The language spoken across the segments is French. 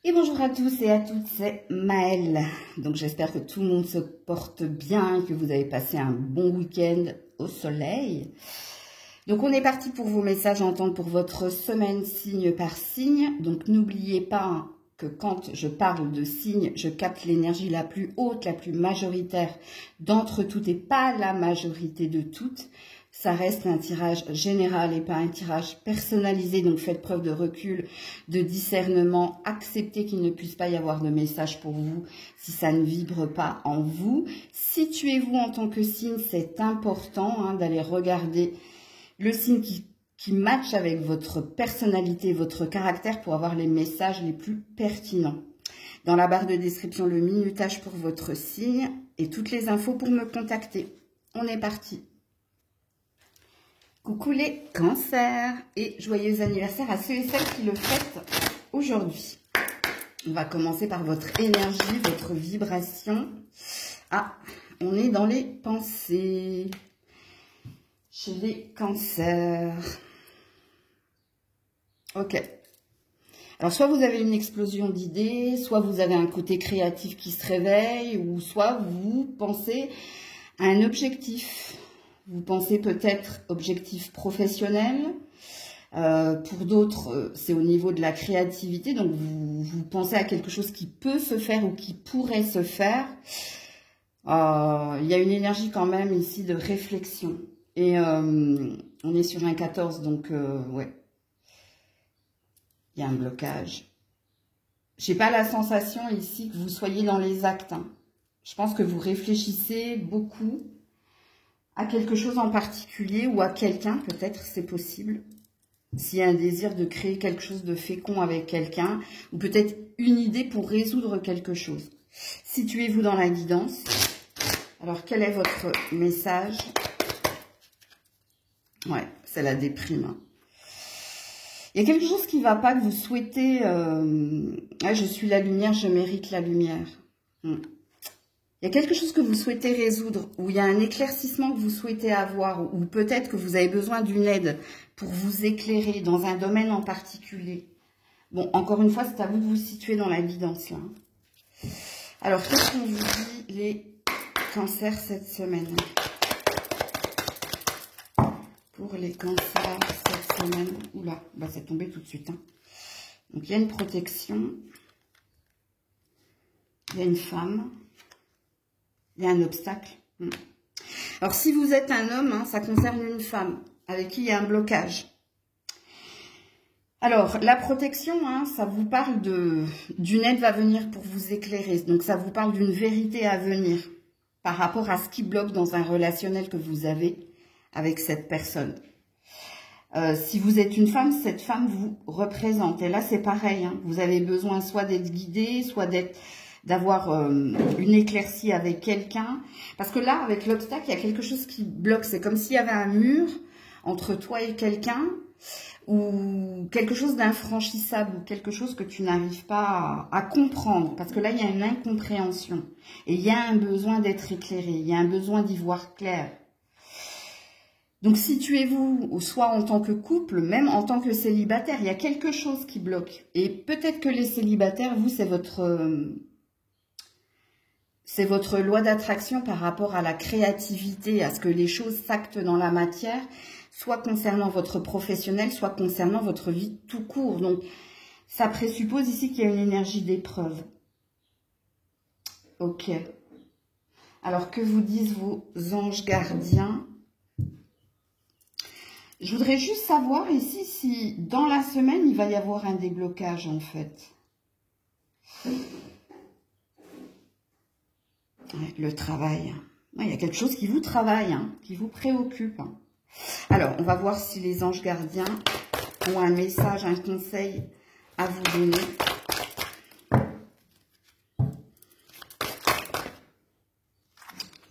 Et bonjour à tous et à toutes, c'est Maëlle. Donc j'espère que tout le monde se porte bien, que vous avez passé un bon week-end au soleil. Donc on est parti pour vos messages à entendre pour votre semaine signe par signe. Donc n'oubliez pas que quand je parle de signes, je capte l'énergie la plus haute, la plus majoritaire d'entre toutes et pas la majorité de toutes. Ça reste un tirage général et pas un tirage personnalisé, donc faites preuve de recul, de discernement, acceptez qu'il ne puisse pas y avoir de message pour vous si ça ne vibre pas en vous. Situez-vous en tant que signe, c'est important d'aller regarder le signe qui matche avec votre personnalité, votre caractère pour avoir les messages les plus pertinents. Dans la barre de description, le minutage pour votre signe et toutes les infos pour me contacter. On est parti. Coucou les cancers et joyeux anniversaire à ceux et celles qui le fêtent aujourd'hui. On va commencer par votre énergie, votre vibration. Ah, on est dans les pensées chez les cancers. Ok. Alors, soit vous avez une explosion d'idées, soit vous avez un côté créatif qui se réveille, ou soit vous pensez à un objectif. Vous pensez peut-être objectif professionnel. Pour d'autres, c'est au niveau de la créativité. Donc, vous pensez à quelque chose qui peut se faire ou qui pourrait se faire. Il y a une énergie quand même ici de réflexion. Et on est sur un 14, donc ouais. Il y a un blocage. Je n'ai pas la sensation ici que vous soyez dans les actes. Je pense que vous réfléchissez beaucoup à quelque chose en particulier ou à quelqu'un, peut-être, c'est possible. S'il y a un désir de créer quelque chose de fécond avec quelqu'un, ou peut-être une idée pour résoudre quelque chose. Situez-vous dans la guidance. Alors, quel est votre message? Ouais, c'est la déprime. Il y a quelque chose qui ne va pas, que vous souhaitez... je suis la lumière, je mérite la lumière. Il y a quelque chose que vous souhaitez résoudre, ou il y a un éclaircissement que vous souhaitez avoir, ou peut-être que vous avez besoin d'une aide pour vous éclairer dans un domaine en particulier. Bon, encore une fois, c'est à vous de vous situer dans la guidance, là. Alors, qu'est-ce qu'on vous dit, les cancers, cette semaine? Pour les cancers, cette semaine... Oula, bah, c'est tombé tout de suite. Donc, il y a une protection. Il y a une femme. Il y a un obstacle. Alors, si vous êtes un homme, ça concerne une femme avec qui il y a un blocage. Alors, la protection, ça vous parle d'une aide va venir pour vous éclairer. Donc, ça vous parle d'une vérité à venir par rapport à ce qui bloque dans un relationnel que vous avez avec cette personne. Si vous êtes une femme, cette femme vous représente. Et là, c'est pareil. Vous avez besoin soit d'être guidé, soit d'avoir une éclaircie avec quelqu'un. Parce que là, avec l'obstacle, il y a quelque chose qui bloque. C'est comme s'il y avait un mur entre toi et quelqu'un, ou quelque chose d'infranchissable, ou quelque chose que tu n'arrives pas à comprendre. Parce que là, il y a une incompréhension. Et il y a un besoin d'être éclairé. Il y a un besoin d'y voir clair. Donc, situez-vous soit en tant que couple, même en tant que célibataire. Il y a quelque chose qui bloque. Et peut-être que les célibataires, vous, c'est votre loi d'attraction par rapport à la créativité, à ce que les choses s'actent dans la matière, soit concernant votre professionnel, soit concernant votre vie tout court. Donc, ça présuppose ici qu'il y a une énergie d'épreuve. Ok. Alors, que vous disent vos anges gardiens? Je voudrais juste savoir ici si dans la semaine, il va y avoir un déblocage en fait. Le travail. Il y a quelque chose qui vous travaille, qui vous préoccupe. Alors, on va voir si les anges gardiens ont un message, un conseil à vous donner.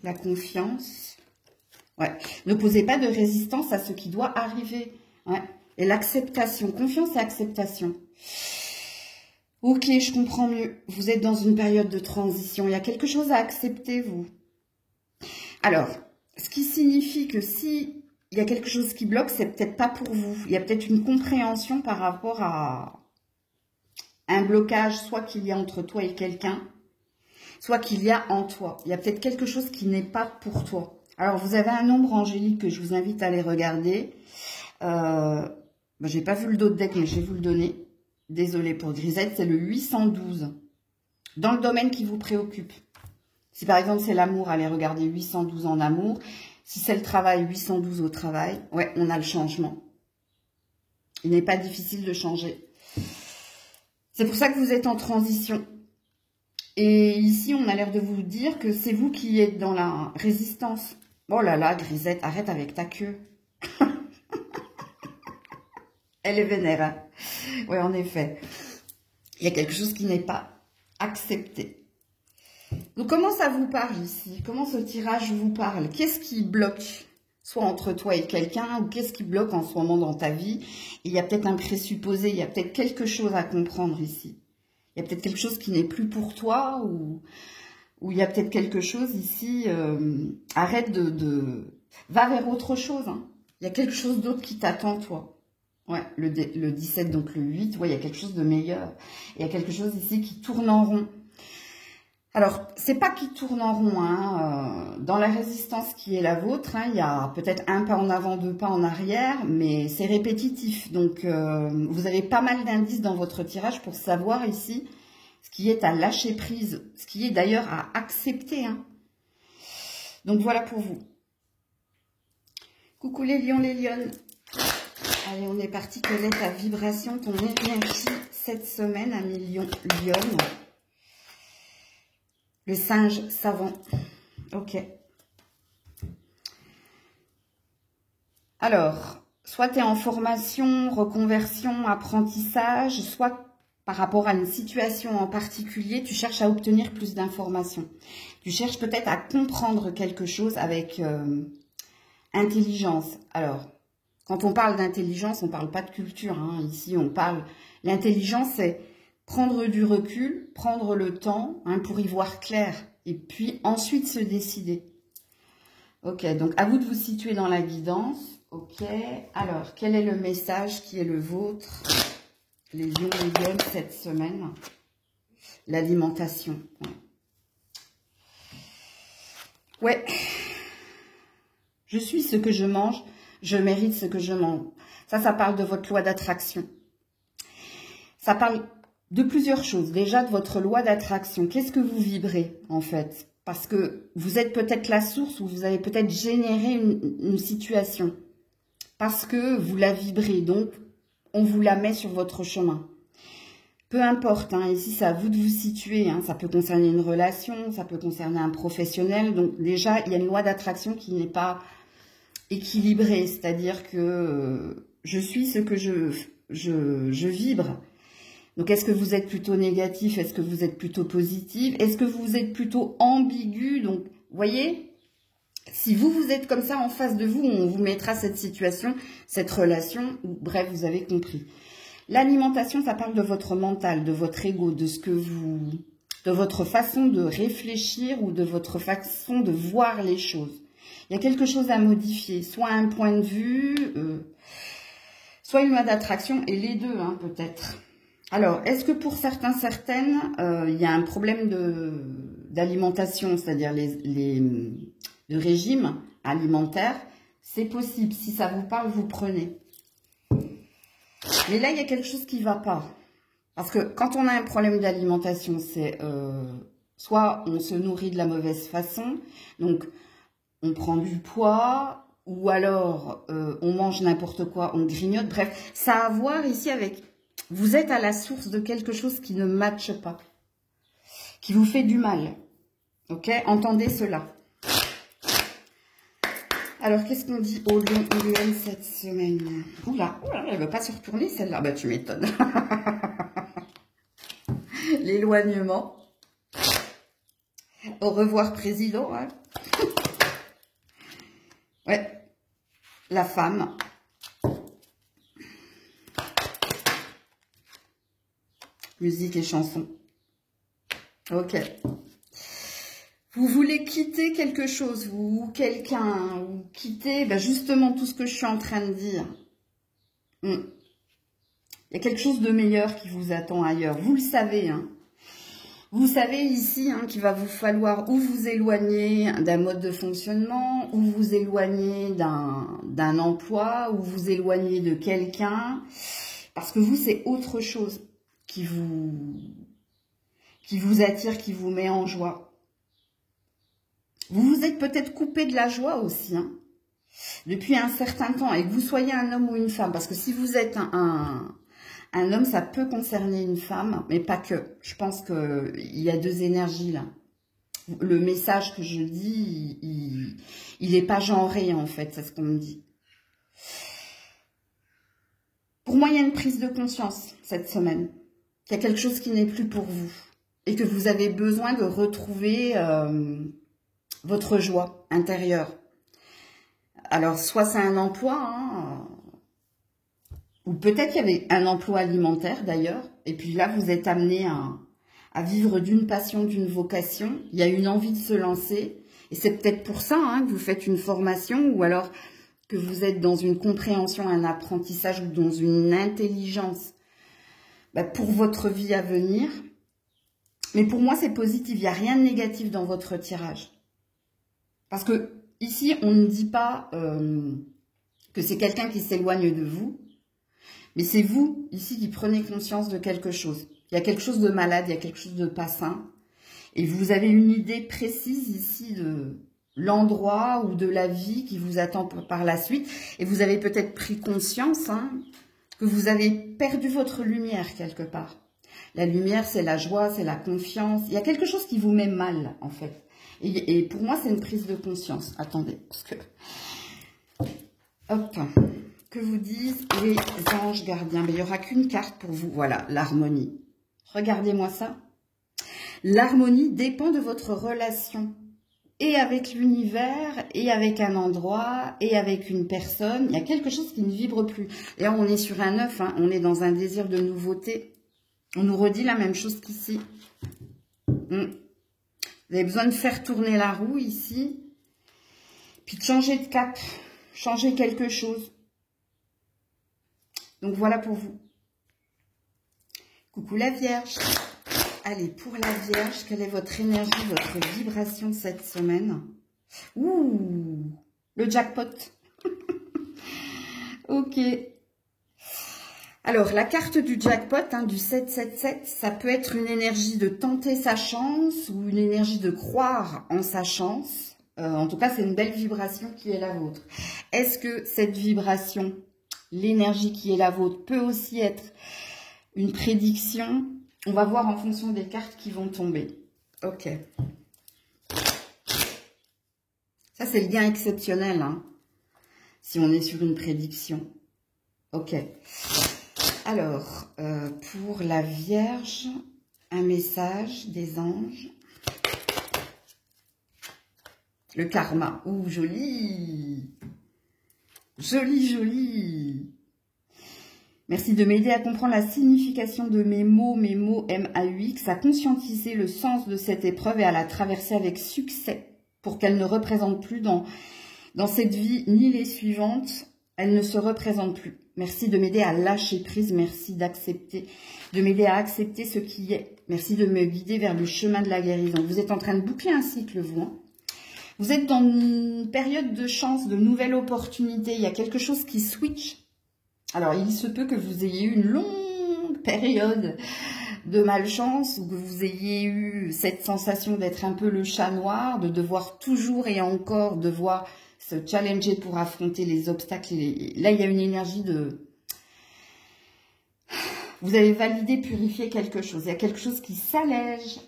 La confiance. Ouais. Ne posez pas de résistance à ce qui doit arriver. Ouais. Et l'acceptation. Confiance et acceptation. Ok, je comprends mieux. Vous êtes dans une période de transition. Il y a quelque chose à accepter, vous. Alors, ce qui signifie que si il y a quelque chose qui bloque, c'est peut-être pas pour vous. Il y a peut-être une compréhension par rapport à un blocage, soit qu'il y a entre toi et quelqu'un, soit qu'il y a en toi. Il y a peut-être quelque chose qui n'est pas pour toi. Alors, vous avez un nombre angélique que je vous invite à aller regarder. J'ai pas vu le dos de deck, mais je vais vous le donner. Désolée pour Grisette, c'est le 812. Dans le domaine qui vous préoccupe. Si par exemple c'est l'amour, allez regarder 812 en amour. Si c'est le travail, 812 au travail. Ouais, on a le changement. Il n'est pas difficile de changer. C'est pour ça que vous êtes en transition. Et ici, on a l'air de vous dire que c'est vous qui êtes dans la résistance. Oh là là, Grisette, arrête avec ta queue. Elle est vénère. Hein. Oui, en effet. Il y a quelque chose qui n'est pas accepté. Donc, comment ça vous parle ici? Comment ce tirage vous parle? Qu'est-ce qui bloque? Soit entre toi et quelqu'un, ou qu'est-ce qui bloque en ce moment dans ta vie? Et il y a peut-être un présupposé, il y a peut-être quelque chose à comprendre ici. Il y a peut-être quelque chose qui n'est plus pour toi, ou il y a peut-être quelque chose ici. Arrête va vers autre chose. Hein. Il y a quelque chose d'autre qui t'attend, toi. Ouais, le 17, donc le 8, ouais, il y a quelque chose de meilleur. Il y a quelque chose ici qui tourne en rond. Alors, c'est pas qui tourne en rond, hein. Dans la résistance qui est la vôtre, hein, il y a peut-être un pas en avant, deux pas en arrière, mais c'est répétitif. Donc, vous avez pas mal d'indices dans votre tirage pour savoir ici ce qui est à lâcher prise, ce qui est d'ailleurs à accepter. Hein. Donc, voilà pour vous. Coucou les lions, les lionnes. Allez, on est parti. Quelle est ta vibration, ton énergie cette semaine, à million lionne? Le singe savant. Ok. Alors, soit tu es en formation, reconversion, apprentissage, soit par rapport à une situation en particulier, tu cherches à obtenir plus d'informations. Tu cherches peut-être à comprendre quelque chose avec intelligence. Alors, quand on parle d'intelligence, on ne parle pas de culture. Hein. Ici, on parle... L'intelligence, c'est prendre du recul, prendre le temps pour y voir clair. Et puis, ensuite, se décider. Ok, donc à vous de vous situer dans la guidance. Ok, alors, quel est le message qui est le vôtre? Les lions et lionnes cette semaine. L'alimentation. Ouais. Je suis ce que je mange. Je mérite ce que je mange. Ça parle de votre loi d'attraction. Ça parle de plusieurs choses. Déjà, de votre loi d'attraction. Qu'est-ce que vous vibrez, en fait? Parce que vous êtes peut-être la source ou vous avez peut-être généré une situation. Parce que vous la vibrez. Donc, on vous la met sur votre chemin. Peu importe. Hein, ici, c'est à vous de vous situer. Hein, ça peut concerner une relation, ça peut concerner un professionnel. Donc, déjà, il y a une loi d'attraction qui n'est pas équilibrée. C'est-à-dire que je suis ce que je vibre. Donc, est-ce que vous êtes plutôt négatif? Est-ce que vous êtes plutôt positif? Est-ce que vous êtes plutôt ambigu? Donc, vous voyez, si vous êtes comme ça en face de vous, on vous mettra cette situation, cette relation. Bref, vous avez compris. L'alimentation, ça parle de votre mental, de votre ego, de votre façon de réfléchir ou de votre façon de voir les choses. Il y a quelque chose à modifier, soit un point de vue, soit une loi d'attraction, et les deux, hein, peut-être. Alors, est-ce que pour certains, certaines, il y a un problème d'alimentation, c'est-à-dire de régime alimentaire? C'est possible. Si ça vous parle, vous prenez. Mais là, il y a quelque chose qui ne va pas. Parce que quand on a un problème d'alimentation, c'est soit on se nourrit de la mauvaise façon, donc on prend du poids, ou alors on mange n'importe quoi, on grignote. Bref, ça a à voir ici avec... Vous êtes à la source de quelque chose qui ne matche pas, qui vous fait du mal. Ok? Entendez cela. Alors, qu'est-ce qu'on dit aux lions et lionnes cette semaine? Oula, elle ne veut pas se retourner celle-là. Bah, tu m'étonnes. L'éloignement. Au revoir, président. Hein. Ouais. La femme. Musique et chanson. Ok. Vous voulez quitter quelque chose, ou quelqu'un, ou quitter justement tout ce que je suis en train de dire. Il y a quelque chose de meilleur qui vous attend ailleurs. Vous le savez, hein. Vous savez ici hein, qu'il va vous falloir ou vous éloigner d'un mode de fonctionnement, ou vous éloigner d'un emploi, ou vous éloigner de quelqu'un. Parce que vous, c'est autre chose qui vous attire, qui vous met en joie. Vous vous êtes peut-être coupé de la joie aussi, hein, depuis un certain temps, et que vous soyez un homme ou une femme. Parce que si vous êtes un homme, ça peut concerner une femme, mais pas que. Je pense qu'il y a deux énergies là. Le message que je dis, il n'est pas genré en fait, c'est ce qu'on me dit. Pour moi, il y a une prise de conscience cette semaine. Il y a quelque chose qui n'est plus pour vous. Et que vous avez besoin de retrouver votre joie intérieure. Alors, soit c'est un emploi, hein, ou peut-être qu'il y avait un emploi alimentaire d'ailleurs, et puis là vous êtes amené à vivre d'une passion, d'une vocation, il y a une envie de se lancer, et c'est peut-être pour ça hein, que vous faites une formation, ou alors que vous êtes dans une compréhension, un apprentissage, ou dans une intelligence pour votre vie à venir. Mais pour moi c'est positif, il n'y a rien de négatif dans votre tirage. Parce que ici on ne dit pas que c'est quelqu'un qui s'éloigne de vous, mais c'est vous, ici, qui prenez conscience de quelque chose. Il y a quelque chose de malade, il y a quelque chose de pas sain. Et vous avez une idée précise ici de l'endroit ou de la vie qui vous attend par la suite. Et vous avez peut-être pris conscience hein, que vous avez perdu votre lumière quelque part. La lumière, c'est la joie, c'est la confiance. Il y a quelque chose qui vous met mal, en fait. Et pour moi, c'est une prise de conscience. Attendez, parce que... Hop. Que vous disent les anges gardiens? Mais il n'y aura qu'une carte pour vous. Voilà, l'harmonie. Regardez-moi ça. L'harmonie dépend de votre relation. Et avec l'univers, et avec un endroit, et avec une personne. Il y a quelque chose qui ne vibre plus. Et là, on est sur un 9. Hein, on est dans un désir de nouveauté. On nous redit la même chose qu'ici. Vous avez besoin de faire tourner la roue ici. Puis de changer de cap. Changer quelque chose. Donc voilà pour vous. Coucou la Vierge. Allez, pour la Vierge, quelle est votre énergie, votre vibration cette semaine? Ouh, le jackpot. Ok. Alors, la carte du jackpot, hein, du 777, ça peut être une énergie de tenter sa chance ou une énergie de croire en sa chance. En tout cas, c'est une belle vibration qui est la vôtre. Est-ce que cette vibration... L'énergie qui est la vôtre peut aussi être une prédiction. On va voir en fonction des cartes qui vont tomber. Ok. Ça, c'est le gain exceptionnel. Hein, si on est sur une prédiction. Ok. Alors, pour la Vierge, un message des anges. Le karma. Ouh, joli. Joli, joli. Merci de m'aider à comprendre la signification de mes mots MAUX, à conscientiser le sens de cette épreuve et à la traverser avec succès pour qu'elle ne représente plus dans cette vie ni les suivantes. Elle ne se représente plus. Merci de m'aider à lâcher prise. Merci d'accepter, de m'aider à accepter ce qui est. Merci de me guider vers le chemin de la guérison. Vous êtes en train de boucler un cycle, vous. Hein. Vous êtes dans une période de chance, de nouvelles opportunités. Il y a quelque chose qui switch. Alors, il se peut que vous ayez eu une longue période de malchance ou que vous ayez eu cette sensation d'être un peu le chat noir, de devoir toujours et encore devoir se challenger pour affronter les obstacles. Là, il y a une énergie de... Vous avez validé, purifié quelque chose. Il y a quelque chose qui s'allège.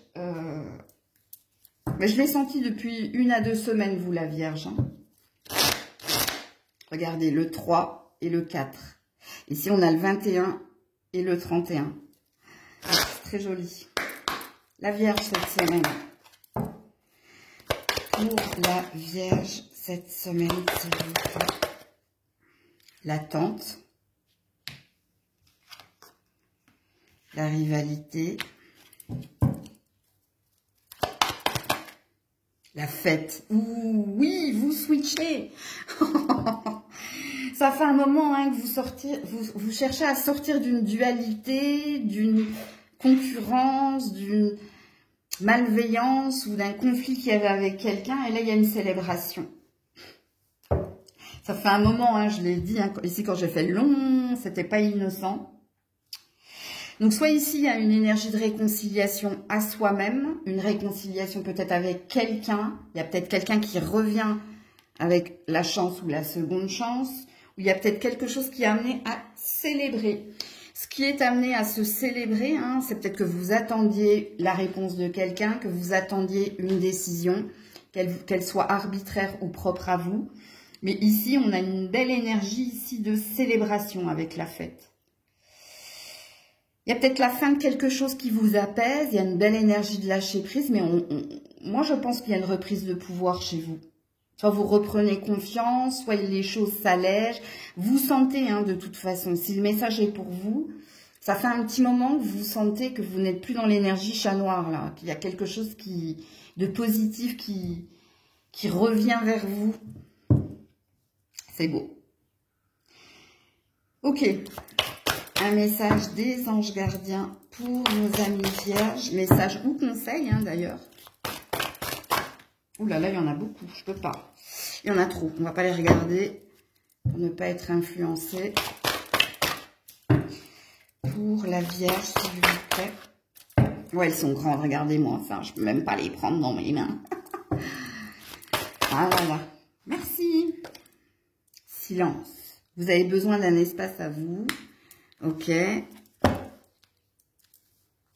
Mais je l'ai senti depuis 1 à 2 semaines, vous, la Vierge. Hein. Regardez, le 3 et le 4. Ici, on a le 21 et le 31. C'est très joli. La Vierge cette semaine. Pour la Vierge cette semaine, s'il vous plaît. L'attente. La rivalité. La fête. Ouh, oui, vous switchez. Ça fait un moment hein, que vous cherchez à sortir d'une dualité, d'une concurrence, d'une malveillance ou d'un conflit qu'il y avait avec quelqu'un. Et là, il y a une célébration. Ça fait un moment, hein, je l'ai dit, hein, ici quand j'ai fait le long, c'était pas innocent. Donc, soit ici, il y a une énergie de réconciliation à soi-même, une réconciliation peut-être avec quelqu'un. Il y a peut-être quelqu'un qui revient avec la chance ou la seconde chance, ou il y a peut-être quelque chose qui est amené à célébrer. Ce qui est amené à se célébrer, hein, c'est peut-être que vous attendiez la réponse de quelqu'un, que vous attendiez une décision, qu'elle soit arbitraire ou propre à vous. Mais ici, on a une belle énergie ici de célébration avec la fête. Il y a peut-être la fin de quelque chose qui vous apaise, il y a une belle énergie de lâcher prise, mais moi je pense qu'il y a une reprise de pouvoir chez vous. Soit vous reprenez confiance, soit les choses s'allègent. Vous sentez hein, de toute façon, si le message est pour vous, ça fait un petit moment que vous sentez que vous n'êtes plus dans l'énergie chat noir, là, qu'il y a quelque chose de positif qui revient vers vous. C'est beau. Ok. Un message des anges gardiens pour nos amis vierges. Message ou conseil, hein, d'ailleurs. Ouh là là, il y en a beaucoup. Je peux pas. Il y en a trop. On va pas les regarder pour ne pas être influencé. Pour la vierge, s'il vous plaît. Ouais, elles sont grandes. Regardez-moi ça. Je peux même pas les prendre dans mes mains. Ah là là. Merci. Silence. Vous avez besoin d'un espace à vous. Ok.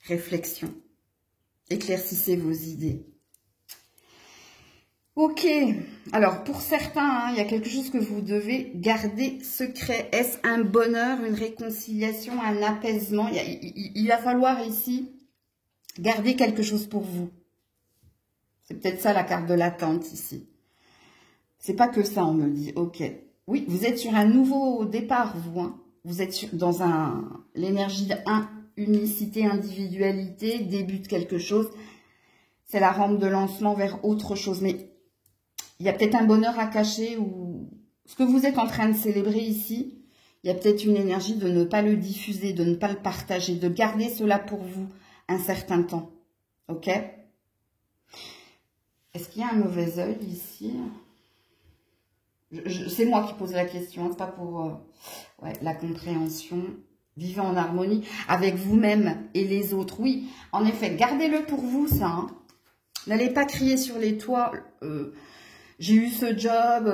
Réflexion. Éclaircissez vos idées. Ok. Alors, pour certains, hein, il y a quelque chose que vous devez garder secret. Est-ce un bonheur, une réconciliation, un apaisement? Il va falloir ici garder quelque chose pour vous. C'est peut-être ça la carte de l'attente ici. C'est pas que ça, on me dit. Ok. Oui, vous êtes sur un nouveau départ, vous. Hein. Vous êtes dans l'énergie unicité, individualité, début de quelque chose. C'est la rampe de lancement vers autre chose. Mais il y a peut-être un bonheur à cacher ou ce que vous êtes en train de célébrer ici, il y a peut-être une énergie de ne pas le diffuser, de ne pas le partager, de garder cela pour vous un certain temps. Ok? Est-ce qu'il y a un mauvais œil ici? C'est moi qui pose la question, hein, c'est pas pour la compréhension. Vivez en harmonie avec vous-même et les autres. Oui, en effet, gardez-le pour vous, ça. Hein. N'allez pas crier sur les toits. J'ai eu ce job,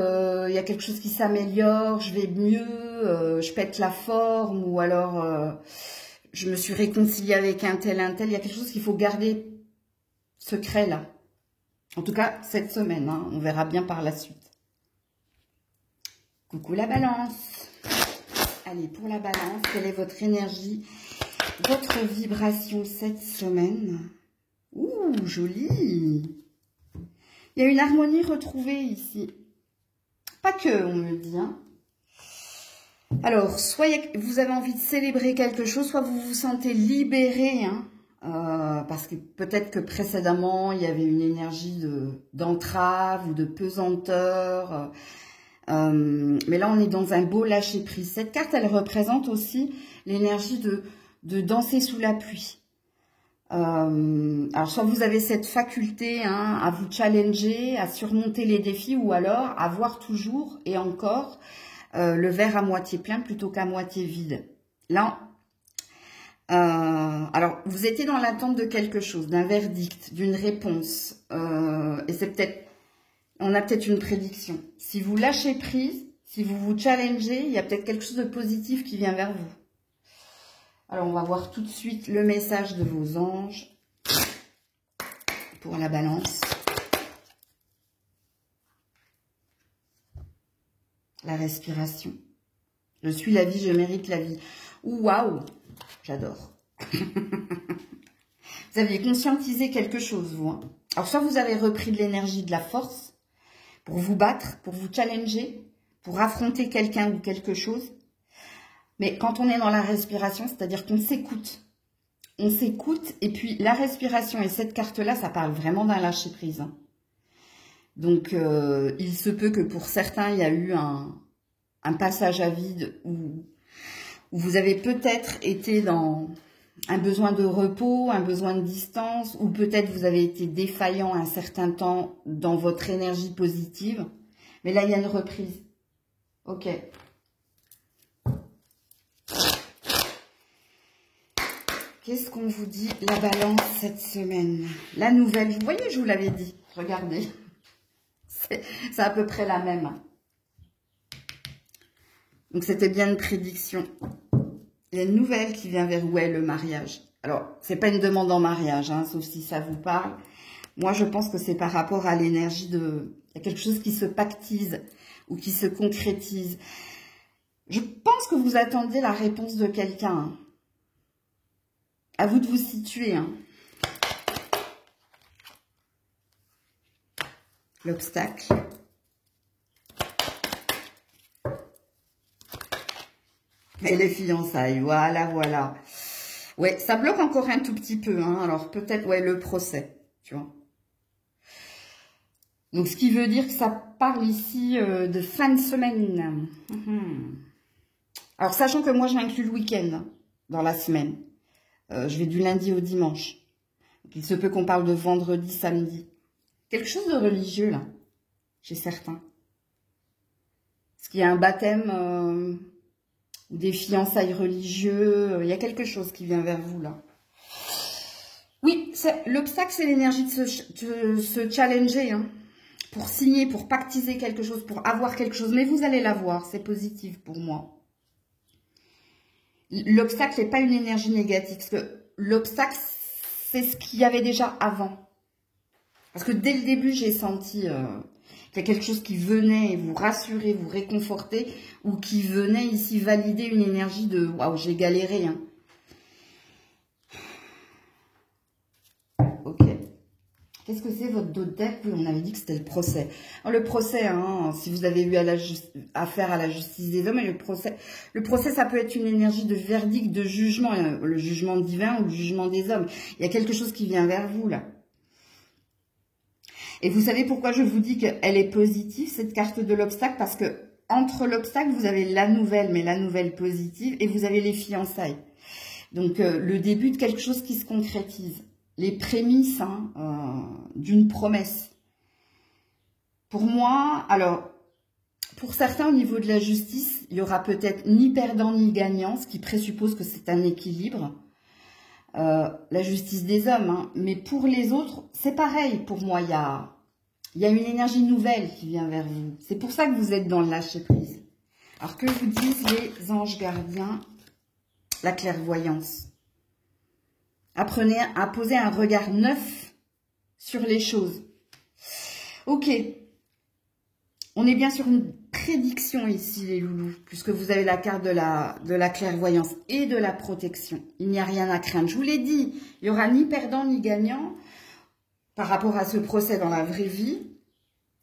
il y a quelque chose qui s'améliore, je vais mieux, je pète la forme, ou alors je me suis réconciliée avec un tel. Il y a quelque chose qu'il faut garder secret là. En tout cas, cette semaine, hein, on verra bien par la suite. Coucou la balance. Allez, pour la balance, quelle est votre énergie, votre vibration cette semaine? Ouh, joli. Il y a une harmonie retrouvée ici. Pas que, on me dit. Hein. Alors, soit vous avez envie de célébrer quelque chose, soit vous vous sentez libéré. Hein, parce que peut-être que précédemment, il y avait une énergie d'entrave ou de pesanteur. Mais là, on est dans un beau lâcher-prise. Cette carte, elle représente aussi l'énergie de danser sous la pluie. Alors, soit vous avez cette faculté hein, à vous challenger, à surmonter les défis, ou alors à voir toujours et encore le verre à moitié plein plutôt qu'à moitié vide. Là, alors, vous étiez dans l'attente de quelque chose, d'un verdict, d'une réponse. Et c'est peut-être... On a peut-être une prédiction. Si vous lâchez prise, si vous vous challengez, il y a peut-être quelque chose de positif qui vient vers vous. Alors, on va voir tout de suite le message de vos anges pour la balance. La respiration. Je suis la vie, je mérite la vie. Waouh, j'adore. Vous aviez conscientisé quelque chose, vous. Hein. Alors, soit vous avez repris de l'énergie, de la force, pour vous battre, pour vous challenger, pour affronter quelqu'un ou quelque chose. Mais quand on est dans la respiration, c'est-à-dire qu'on s'écoute. On s'écoute et puis la respiration et cette carte-là, ça parle vraiment d'un lâcher-prise. Hein. Donc, il se peut que pour certains, il y a eu un passage à vide où vous avez peut-être été dans un besoin de repos, un besoin de distance, ou peut-être vous avez été défaillant un certain temps dans votre énergie positive. Mais là, il y a une reprise. Ok. Qu'est-ce qu'on vous dit, la balance, cette semaine? La nouvelle, vous voyez, je vous l'avais dit. Regardez. C'est à peu près la même. Donc, c'était bien une prédiction. Il y a une nouvelle qui vient vers vous, le mariage. Alors, c'est pas une demande en mariage, hein, sauf si ça vous parle. Moi, je pense que c'est par rapport à l'énergie de... Il y a quelque chose qui se pactise ou qui se concrétise. Je pense que vous attendiez la réponse de quelqu'un. Hein. À vous de vous situer. Hein. L'obstacle. Et les fiançailles, voilà, voilà. Ouais, ça bloque encore un tout petit peu. Hein. Alors, peut-être, ouais, le procès, tu vois. Donc, ce qui veut dire que ça parle ici de fin de semaine. Alors, sachant que moi, j'inclus le week-end dans la semaine. Je vais du lundi au dimanche. Donc, il se peut qu'on parle de vendredi, samedi. Quelque chose de religieux, là, chez certains. Est-ce qu'il y a un baptême, des fiançailles religieux? Il y a quelque chose qui vient vers vous, là. Oui, l'obstacle, c'est l'énergie de se challenger, hein. Pour signer, pour pactiser quelque chose, pour avoir quelque chose. Mais vous allez l'avoir, c'est positif pour moi. L'obstacle n'est pas une énergie négative. Parce que l'obstacle, c'est ce qu'il y avait déjà avant. Parce que dès le début, j'ai senti qu'il y a quelque chose qui venait vous rassurer, vous réconforter, ou qui venait ici valider une énergie de « waouh, j'ai galéré hein. ». Ok. Qu'est-ce que c'est votre dos de deck? Oui, on avait dit que c'était le procès. Alors, le procès, hein, si vous avez eu affaire à la justice des hommes, et le procès, ça peut être une énergie de verdict, de jugement, le jugement divin ou le jugement des hommes. Il y a quelque chose qui vient vers vous, là. Et vous savez pourquoi je vous dis qu'elle est positive, cette carte de l'obstacle? Parce que entre l'obstacle, vous avez la nouvelle, mais la nouvelle positive, et vous avez les fiançailles. Donc, le début de quelque chose qui se concrétise. Les prémices d'une promesse. Pour moi, alors, pour certains, au niveau de la justice, il y aura peut-être ni perdant ni gagnant, ce qui présuppose que c'est un équilibre. La justice des hommes, hein. Mais pour les autres, c'est pareil. Pour moi, il y a une énergie nouvelle qui vient vers vous. C'est pour ça que vous êtes dans le lâcher-prise. Alors, que vous disent les anges gardiens? La clairvoyance. Apprenez à poser un regard neuf sur les choses. Ok. On est bien sur une prédiction ici, les loulous, puisque vous avez la carte de la clairvoyance et de la protection. Il n'y a rien à craindre. Je vous l'ai dit, il n'y aura ni perdant ni gagnant par rapport à ce procès dans la vraie vie.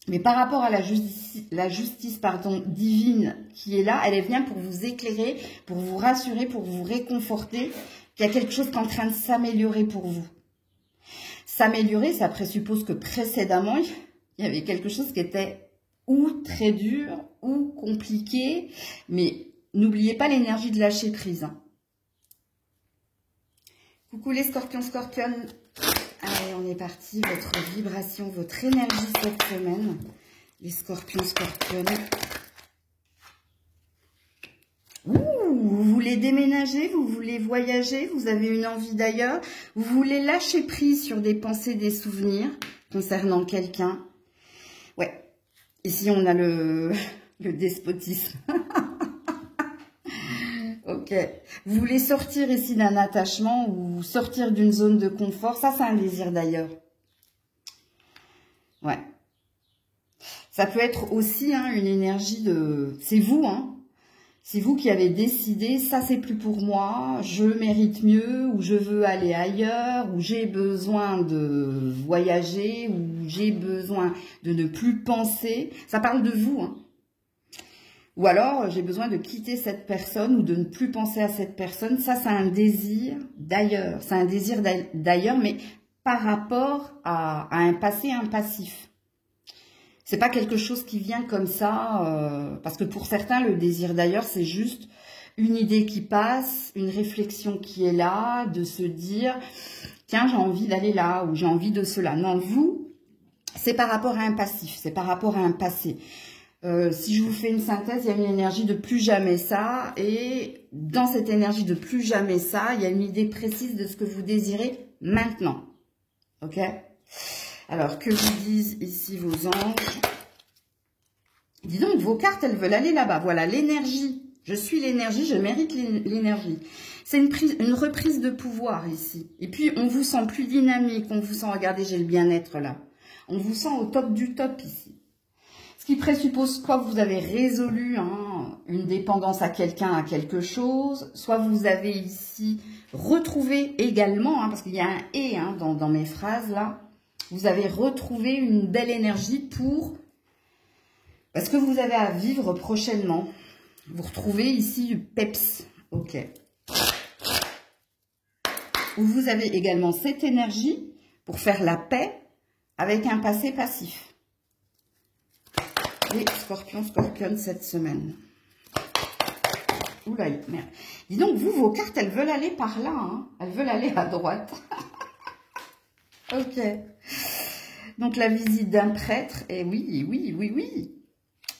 Mais par rapport à la justice divine qui est là, elle vient pour vous éclairer, pour vous rassurer, pour vous réconforter. Il y a quelque chose qui est en train de s'améliorer pour vous. S'améliorer, ça présuppose que précédemment, il y avait quelque chose qui était ou très dur, ou compliqué. Mais n'oubliez pas l'énergie de lâcher prise. Hein. Coucou les scorpions, scorpionnes. Allez, on est parti. Votre vibration, votre énergie cette semaine. Les scorpions, scorpionnes. Vous voulez déménager, vous voulez voyager, vous avez une envie d'ailleurs, vous voulez lâcher prise sur des pensées, des souvenirs concernant quelqu'un. Ouais, ici on a le despotisme. Ok, vous voulez sortir ici d'un attachement ou sortir d'une zone de confort, ça c'est un désir d'ailleurs. Ouais. Ça peut être aussi hein, une énergie de... C'est vous, hein. C'est vous qui avez décidé, ça c'est plus pour moi, je mérite mieux, ou je veux aller ailleurs, ou j'ai besoin de voyager, ou j'ai besoin de ne plus penser. Ça parle de vous. Hein. Ou alors, j'ai besoin de quitter cette personne ou de ne plus penser à cette personne. Ça, c'est un désir d'ailleurs. C'est un désir d'ailleurs, mais par rapport à un passé, un passif. C'est pas quelque chose qui vient comme ça, parce que pour certains, le désir d'ailleurs, c'est juste une idée qui passe, une réflexion qui est là, de se dire, tiens, j'ai envie d'aller là, ou j'ai envie de cela. Non, vous, c'est par rapport à un passif, c'est par rapport à un passé. Si je vous fais une synthèse, il y a une énergie de plus jamais ça, et dans cette énergie de plus jamais ça, il y a une idée précise de ce que vous désirez maintenant. Ok? Alors, que vous disent ici vos anges? Dis donc, vos cartes, elles veulent aller là-bas. Voilà, l'énergie. Je suis l'énergie, je mérite l'énergie. C'est une reprise de pouvoir ici. Et puis, on vous sent plus dynamique, on vous sent, regardez, j'ai le bien-être là. On vous sent au top du top ici. Ce qui présuppose quoi? Vous avez résolu une dépendance à quelqu'un, à quelque chose. Soit vous avez ici retrouvé également, parce qu'il y a un « et » dans mes phrases là. Vous avez retrouvé une belle énergie pour ce que vous avez à vivre prochainement. Vous retrouvez ici du peps. Ok. Vous avez également cette énergie pour faire la paix avec un passé passif. Les scorpions, scorpionnes cette semaine. Oula, merde. Dis donc, vous, vos cartes, elles veulent aller par là. Elles veulent aller à droite. Ok. Donc, la visite d'un prêtre. Et oui, oui, oui, oui.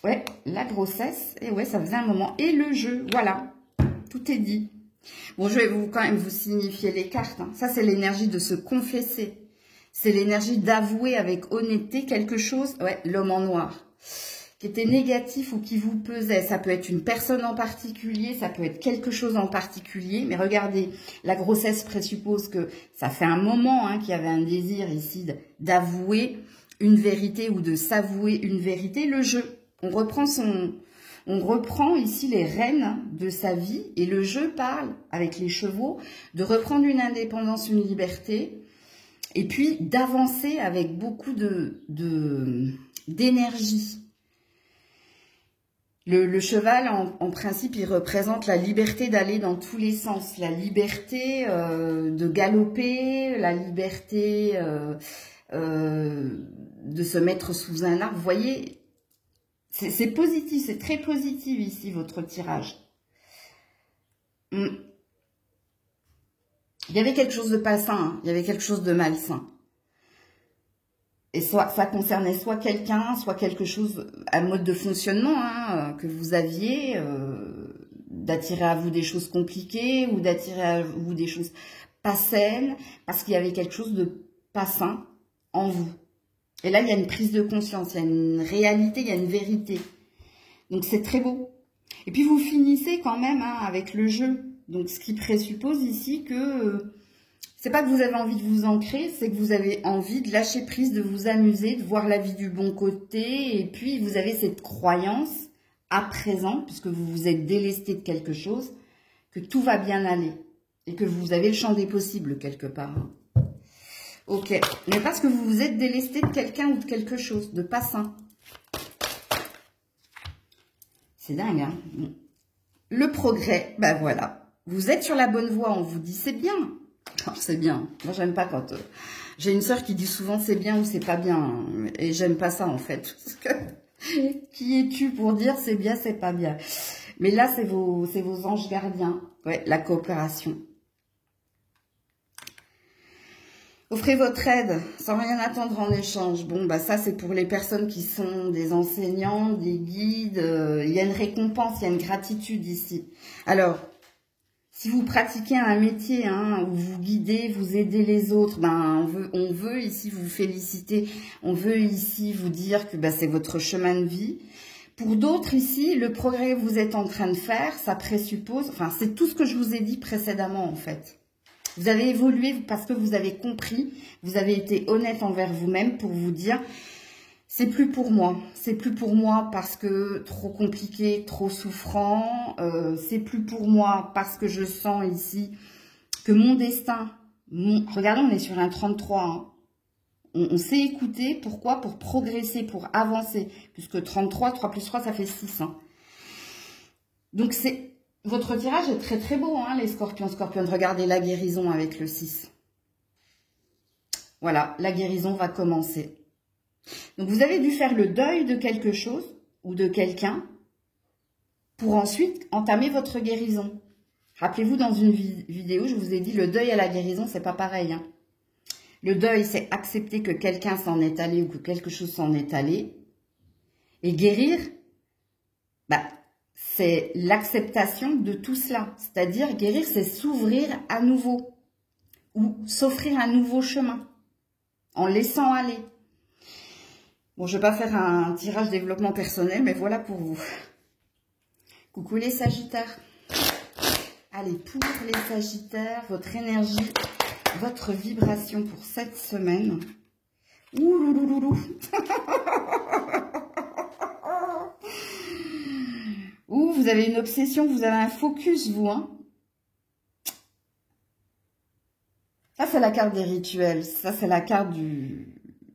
Ouais, la grossesse. Et ouais, ça faisait un moment. Et le jeu. Voilà. Tout est dit. Bon, je vais quand même vous signifier les cartes. Ça, c'est l'énergie de se confesser. C'est l'énergie d'avouer avec honnêteté quelque chose. Ouais, l'homme en noir. Qui était négatif ou qui vous pesait. Ça peut être une personne en particulier, ça peut être quelque chose en particulier. Mais regardez, la grossesse présuppose que ça fait un moment qu'il y avait un désir ici d'avouer une vérité ou de s'avouer une vérité. Le jeu, on reprend ici les rênes de sa vie et le jeu parle avec les chevaux de reprendre une indépendance, une liberté et puis d'avancer avec beaucoup d'énergie. Le cheval, en principe, il représente la liberté d'aller dans tous les sens, la liberté de galoper, la liberté de se mettre sous un arbre. Vous voyez, c'est positif, c'est très positif ici, votre tirage. Il y avait quelque chose de pas sain, il y avait quelque chose de malsain. Et ça concernait soit quelqu'un, soit quelque chose, un mode de fonctionnement que vous aviez, d'attirer à vous des choses compliquées ou d'attirer à vous des choses pas saines, parce qu'il y avait quelque chose de pas sain en vous. Et là, il y a une prise de conscience, il y a une réalité, il y a une vérité. Donc, c'est très beau. Et puis, vous finissez quand même avec le jeu. Donc, ce qui présuppose ici que... c'est pas que vous avez envie de vous ancrer, c'est que vous avez envie de lâcher prise, de vous amuser, de voir la vie du bon côté. Et puis, vous avez cette croyance à présent, puisque vous vous êtes délesté de quelque chose, que tout va bien aller. Et que vous avez le champ des possibles quelque part. Ok. Mais parce que vous vous êtes délesté de quelqu'un ou de quelque chose, de pas sain. C'est dingue, hein. Le progrès, ben voilà. Vous êtes sur la bonne voie, on vous dit c'est bien. C'est bien. Moi, j'aime pas quand... j'ai une sœur qui dit souvent c'est bien ou c'est pas bien. Et j'aime pas ça, en fait. Parce que... qui es-tu pour dire c'est bien, c'est pas bien? Mais là, c'est vos anges gardiens. Ouais, la coopération. Offrez votre aide sans rien attendre en échange. Bon, bah ça, c'est pour les personnes qui sont des enseignants, des guides. Il y a une récompense, il y a une gratitude ici. Alors... si vous pratiquez un métier où vous guidez, vous aidez les autres, on veut ici vous féliciter, on veut ici vous dire que c'est votre chemin de vie. Pour d'autres ici, le progrès que vous êtes en train de faire, ça présuppose, c'est tout ce que je vous ai dit précédemment en fait. Vous avez évolué parce que vous avez compris, vous avez été honnête envers vous-même pour vous dire... c'est plus pour moi. C'est plus pour moi parce que trop compliqué, trop souffrant. C'est plus pour moi parce que je sens ici que mon destin... regardez, on est sur un 33. On sait écouter. Pourquoi? Pour progresser, pour avancer. Puisque 33, 3 plus 3, ça fait 6. Donc, votre tirage est très très beau, les scorpions, scorpionnes. Regardez la guérison avec le 6. Voilà, la guérison va commencer. Donc, vous avez dû faire le deuil de quelque chose ou de quelqu'un pour ensuite entamer votre guérison. Rappelez-vous, dans une vidéo, je vous ai dit, le deuil à la guérison, c'est pas pareil. Hein. Le deuil, c'est accepter que quelqu'un s'en est allé ou que quelque chose s'en est allé. Et guérir, bah, c'est l'acceptation de tout cela. C'est-à-dire, guérir, c'est s'ouvrir à nouveau ou s'offrir un nouveau chemin en laissant aller. Bon, je ne vais pas faire un tirage développement personnel, mais voilà pour vous. Coucou les Sagittaires. Allez, pour les Sagittaires, votre énergie, votre vibration pour cette semaine. Ouh, loulouloulou. Ouh, vous avez une obsession, vous avez un focus, vous, hein. Ça, c'est la carte des rituels. Ça, c'est la carte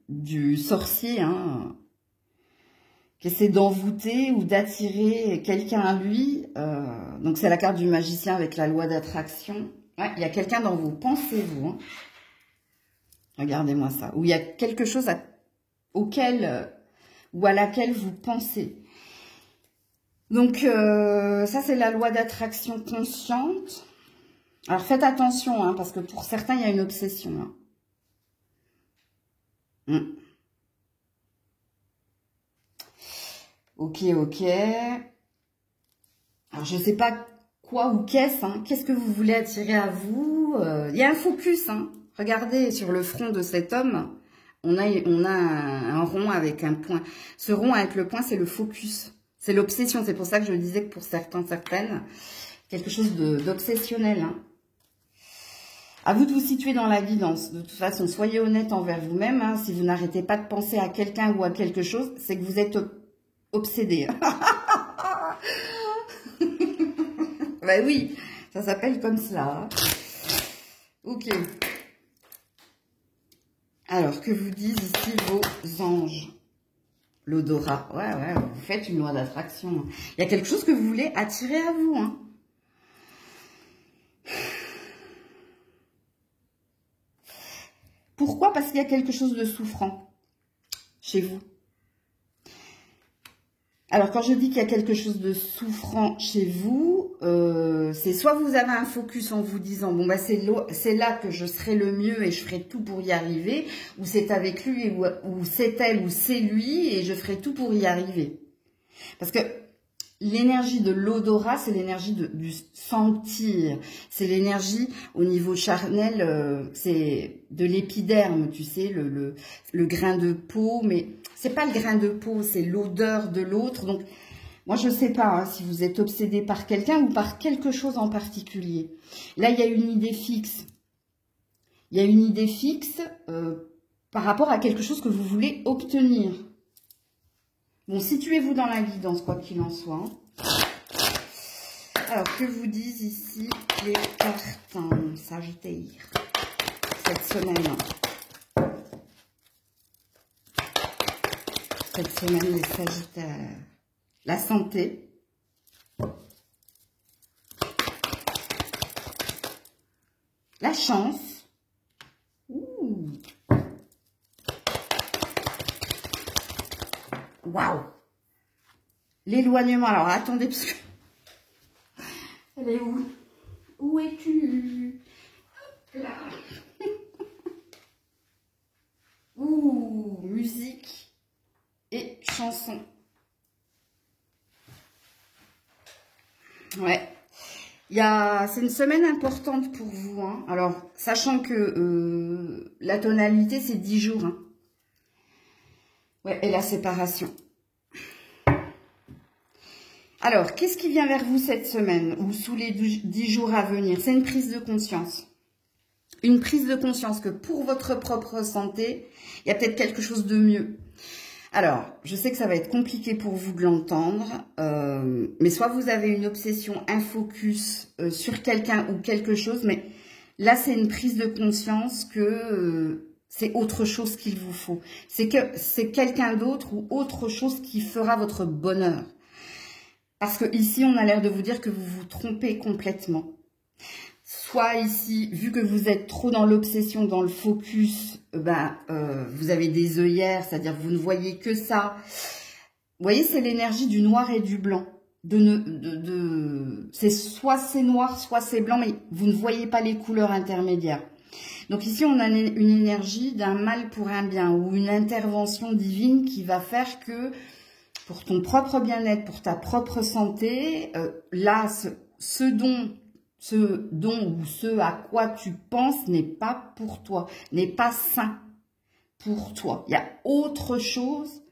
du sorcier, hein, qui essaie d'envoûter ou d'attirer quelqu'un à lui. Donc, c'est la carte du magicien avec la loi d'attraction. Ouais, il y a quelqu'un dans vos pensées, vous. Hein. Regardez-moi ça. Ou il y a quelque chose auquel ou à laquelle vous pensez. Donc, ça, c'est la loi d'attraction consciente. Alors, faites attention, hein, parce que pour certains, il y a une obsession. Hein. Ok, ok. Alors, je ne sais pas quoi ou qu'est-ce. Hein. Qu'est-ce que vous voulez attirer à vous? Il y a un focus. Hein. Regardez, sur le front de cet homme, on a un rond avec un point. Ce rond avec le point, c'est le focus. C'est l'obsession. C'est pour ça que je disais que pour certains, certaines, quelque chose d'obsessionnel. Hein. À vous de vous situer dans la guidance. De toute façon, soyez honnête envers vous-même. Hein. Si vous n'arrêtez pas de penser à quelqu'un ou à quelque chose, c'est que vous êtes obsédé. Ben oui, ça s'appelle comme cela. Hein. Ok. Alors, que vous disent ici vos anges? L'odorat. Ouais, vous faites une loi d'attraction. Il y a quelque chose que vous voulez attirer à vous. Hein. Pourquoi? Parce qu'il y a quelque chose de souffrant chez vous. Alors, quand je dis qu'il y a quelque chose de souffrant chez vous, c'est soit vous avez un focus en vous disant, bon, bah, c'est là que je serai le mieux et je ferai tout pour y arriver, ou c'est avec lui, ou c'est elle, ou c'est lui, et je ferai tout pour y arriver. Parce que l'énergie de l'odorat, c'est l'énergie du sentir. C'est l'énergie au niveau charnel, c'est de l'épiderme, tu sais, le grain de peau. Mais c'est pas le grain de peau, c'est l'odeur de l'autre. Donc, moi, je sais pas hein, si vous êtes obsédé par quelqu'un ou par quelque chose en particulier. Là, il y a une idée fixe. Il y a une idée fixe par rapport à quelque chose que vous voulez obtenir. Bon, situez-vous dans la guidance, quoi qu'il en soit. Alors, que vous disent ici les cartes Sagittaire cette semaine? Cette semaine, les Sagittaires. La santé. La chance. Ouh. Waouh! L'éloignement. Alors, attendez, parce que... Elle est où? Où es-tu? Hop là. Ouh, musique et chanson. Ouais. C'est une semaine importante pour vous. Hein. Alors, sachant que la tonalité, c'est 10 jours. Hein. Ouais, et la séparation. Alors, qu'est-ce qui vient vers vous cette semaine ou sous les 10 jours à venir? C'est une prise de conscience. Une prise de conscience que pour votre propre santé, il y a peut-être quelque chose de mieux. Alors, je sais que ça va être compliqué pour vous de l'entendre, mais soit vous avez une obsession, un focus sur quelqu'un ou quelque chose, mais là, c'est une prise de conscience que... c'est autre chose qu'il vous faut. C'est que c'est quelqu'un d'autre ou autre chose qui fera votre bonheur. Parce que ici, on a l'air de vous dire que vous vous trompez complètement. Soit ici, vu que vous êtes trop dans l'obsession, dans le focus, vous avez des œillères, c'est-à-dire que vous ne voyez que ça. Vous voyez, c'est l'énergie du noir et du blanc. C'est soit c'est noir, soit c'est blanc, mais vous ne voyez pas les couleurs intermédiaires. Donc ici, on a une énergie d'un mal pour un bien ou une intervention divine qui va faire que pour ton propre bien-être, pour ta propre santé, là, ce dont ou ce à quoi tu penses n'est pas pour toi, n'est pas sain pour toi. Il y a autre chose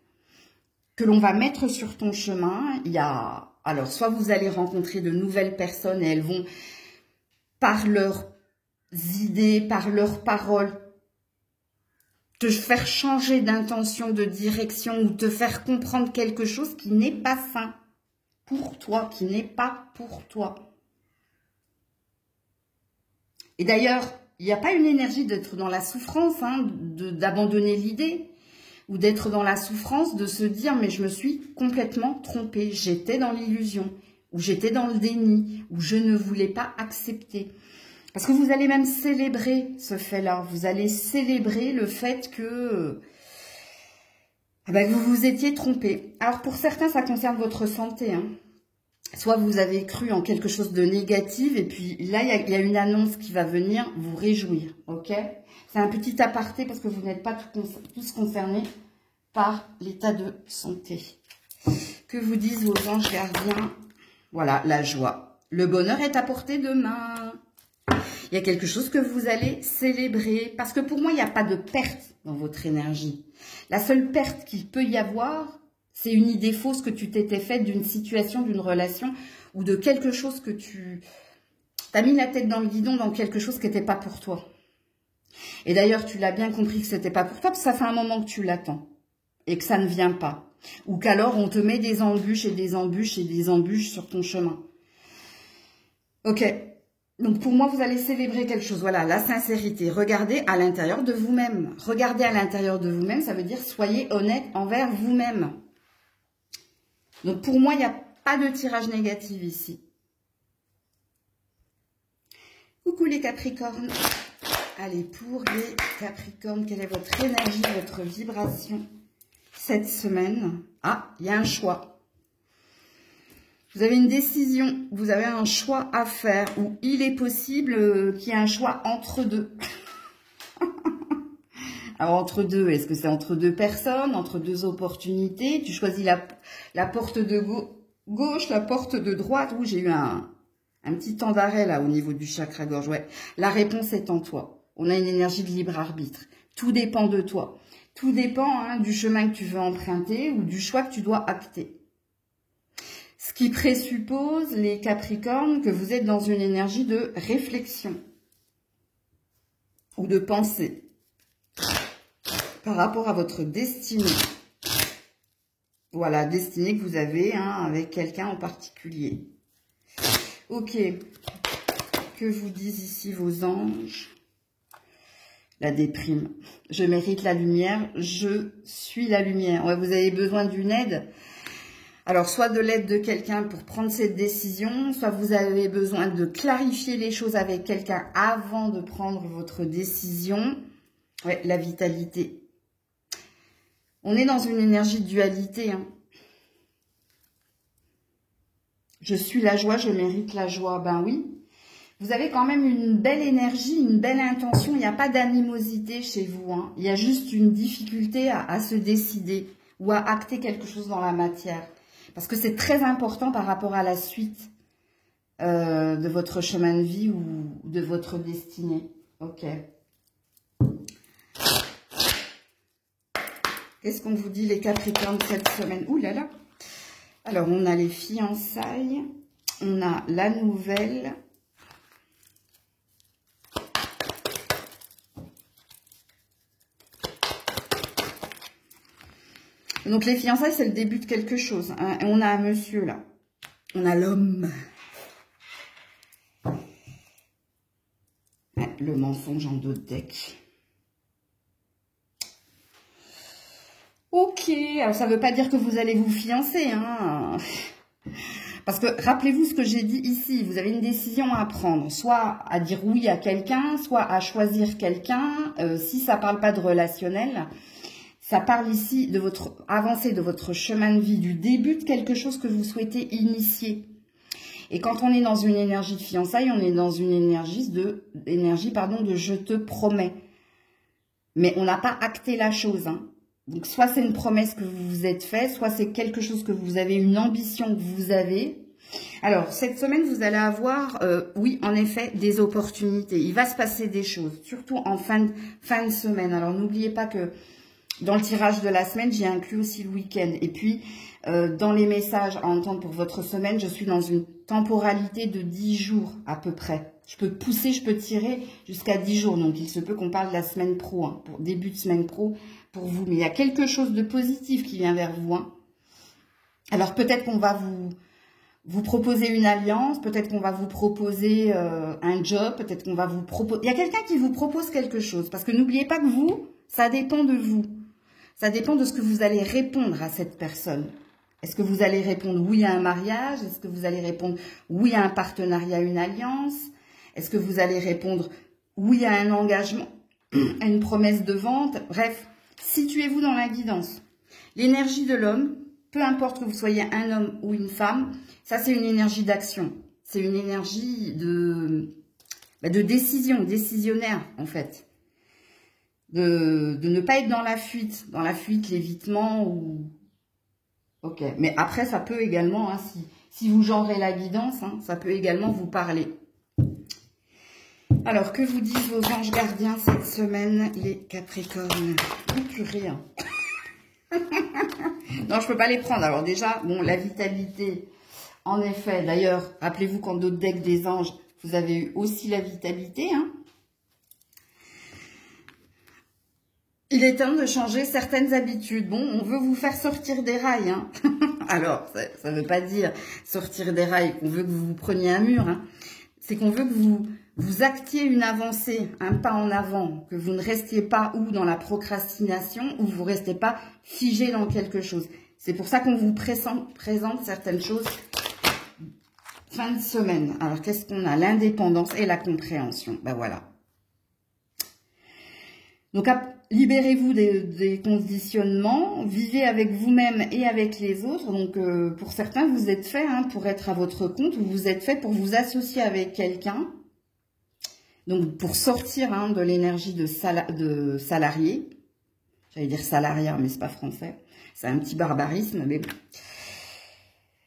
que l'on va mettre sur ton chemin. Alors, soit vous allez rencontrer de nouvelles personnes et elles vont, par leurs idées, par leurs paroles, te faire changer d'intention, de direction ou te faire comprendre quelque chose qui n'est pas sain pour toi, qui n'est pas pour toi. Et d'ailleurs, il n'y a pas une énergie d'être dans la souffrance, hein, d'abandonner l'idée, ou d'être dans la souffrance, de se dire « mais je me suis complètement trompée, j'étais dans l'illusion » ou « j'étais dans le déni » ou « je ne voulais pas accepter ». Parce que vous allez même célébrer ce fait-là, vous allez célébrer le fait que vous vous étiez trompé. Alors pour certains, ça concerne votre santé, hein. Soit vous avez cru en quelque chose de négatif et puis là, il y a une annonce qui va venir vous réjouir, ok? C'est un petit aparté parce que vous n'êtes pas tous concernés par l'état de santé. Que vous disent vos anges gardiens? Voilà, la joie. Le bonheur est à portée de main. Il y a quelque chose que vous allez célébrer parce que pour moi, il n'y a pas de perte dans votre énergie. La seule perte qu'il peut y avoir, c'est une idée fausse que tu t'étais faite d'une situation, d'une relation ou de quelque chose que tu as mis la tête dans le guidon dans quelque chose qui n'était pas pour toi. Et d'ailleurs, tu l'as bien compris que ce n'était pas pour toi parce que ça fait un moment que tu l'attends et que ça ne vient pas. Ou qu'alors, on te met des embûches et des embûches et des embûches sur ton chemin. Ok. Donc, pour moi, vous allez célébrer quelque chose. Voilà, la sincérité. Regardez à l'intérieur de vous-même. Regardez à l'intérieur de vous-même, ça veut dire soyez honnête envers vous-même. Donc, pour moi, il n'y a pas de tirage négatif ici. Coucou les Capricornes. Allez, pour les Capricornes, quelle est votre énergie, votre vibration cette semaine? Ah, il y a un choix. Vous avez une décision, vous avez un choix à faire ou il est possible qu'il y ait un choix entre deux. Alors, entre deux, est-ce que c'est entre deux personnes, entre deux opportunités? Tu choisis la porte de gauche, la porte de droite. Ouh, j'ai eu un petit temps d'arrêt là au niveau du chakra gorge. Ouais. La réponse est en toi. On a une énergie de libre arbitre. Tout dépend de toi. Tout dépend du chemin que tu veux emprunter ou du choix que tu dois acter. Ce qui présuppose, les Capricornes, que vous êtes dans une énergie de réflexion ou de pensée par rapport à votre destinée. Voilà, destinée que vous avez avec quelqu'un en particulier. Ok, que vous disent ici vos anges? La déprime. Je mérite la lumière, je suis la lumière. Ouais, vous avez besoin d'une aide. Alors, soit de l'aide de quelqu'un pour prendre cette décision, soit vous avez besoin de clarifier les choses avec quelqu'un avant de prendre votre décision. Ouais, la vitalité. On est dans une énergie de dualité. Je suis la joie, je mérite la joie. Ben oui. Vous avez quand même une belle énergie, une belle intention. Il n'y a pas d'animosité chez vous. Il y a juste une difficulté à se décider ou à acter quelque chose dans la matière. Parce que c'est très important par rapport à la suite de votre chemin de vie ou de votre destinée. Ok. Qu'est-ce qu'on vous dit les Capricornes cette semaine? Ouh là là. Alors, on a les fiançailles. On a la nouvelle. Donc, les fiançailles, c'est le début de quelque chose. On a un monsieur, là. On a l'homme. Le mensonge en dos de deck. Ok. Alors, ça ne veut pas dire que vous allez vous fiancer, Parce que rappelez-vous ce que j'ai dit ici, vous avez une décision à prendre, soit à dire oui à quelqu'un, soit à choisir quelqu'un. Si ça parle pas de relationnel, ça parle ici de votre avancée, de votre chemin de vie, du début de quelque chose que vous souhaitez initier. Et quand on est dans une énergie de fiançailles, on est dans une énergie de je te promets. Mais on n'a pas acté la chose, hein. Donc, soit c'est une promesse que vous vous êtes fait, soit c'est quelque chose que vous avez, une ambition que vous avez. Alors, cette semaine, vous allez avoir, oui, en effet, des opportunités. Il va se passer des choses, surtout en fin de semaine. Alors, n'oubliez pas que dans le tirage de la semaine, j'ai inclus aussi le week-end. Et puis, dans les messages à entendre pour votre semaine, je suis dans une temporalité de 10 jours à peu près. Je peux pousser, je peux tirer jusqu'à 10 jours. Donc, il se peut qu'on parle de la semaine pro, hein, pour début de semaine pro pour vous. Mais il y a quelque chose de positif qui vient vers vous, hein. Alors, peut-être qu'on va vous proposer une alliance, peut-être qu'on va vous proposer un job, peut-être qu'on va vous proposer... Il y a quelqu'un qui vous propose quelque chose. Parce que n'oubliez pas que vous, ça dépend de vous. Ça dépend de ce que vous allez répondre à cette personne. Est-ce que vous allez répondre oui à un mariage? Est-ce que vous allez répondre oui à un partenariat, une alliance? Est-ce que vous allez répondre oui à un engagement, à une promesse de vente? Bref, situez-vous dans la guidance. L'énergie de l'homme, peu importe que vous soyez un homme ou une femme, ça c'est une énergie d'action. C'est une énergie de décision, décisionnaire en fait. De ne pas être dans la fuite, l'évitement ou... Ok, mais après ça peut également, hein, si vous genrez la guidance, hein, ça peut également vous parler. Alors, que vous disent vos anges gardiens cette semaine, les Capricornes? Plus rien. Non, je peux pas les prendre. Alors déjà, bon, la vitalité, en effet. D'ailleurs, rappelez-vous qu'en d'autres decks des anges, vous avez eu aussi la vitalité, hein. Il est temps de changer certaines habitudes. Bon, on veut vous faire sortir des rails, hein. Alors, ça ne veut pas dire sortir des rails qu'on veut que vous preniez un mur, hein. C'est qu'on veut que vous actiez une avancée, un pas en avant, que vous ne restiez pas ou dans la procrastination ou vous ne restez pas figé dans quelque chose. C'est pour ça qu'on vous présente certaines choses fin de semaine. Alors, qu'est-ce qu'on a? L'indépendance et la compréhension. Ben voilà. Donc, libérez-vous des conditionnements, vivez avec vous-même et avec les autres. Donc, pour certains, vous êtes fait pour être à votre compte, ou vous êtes fait pour vous associer avec quelqu'un. Donc, pour sortir de l'énergie de salarié. J'allais dire salariat, mais c'est pas français. C'est un petit barbarisme, mais bon.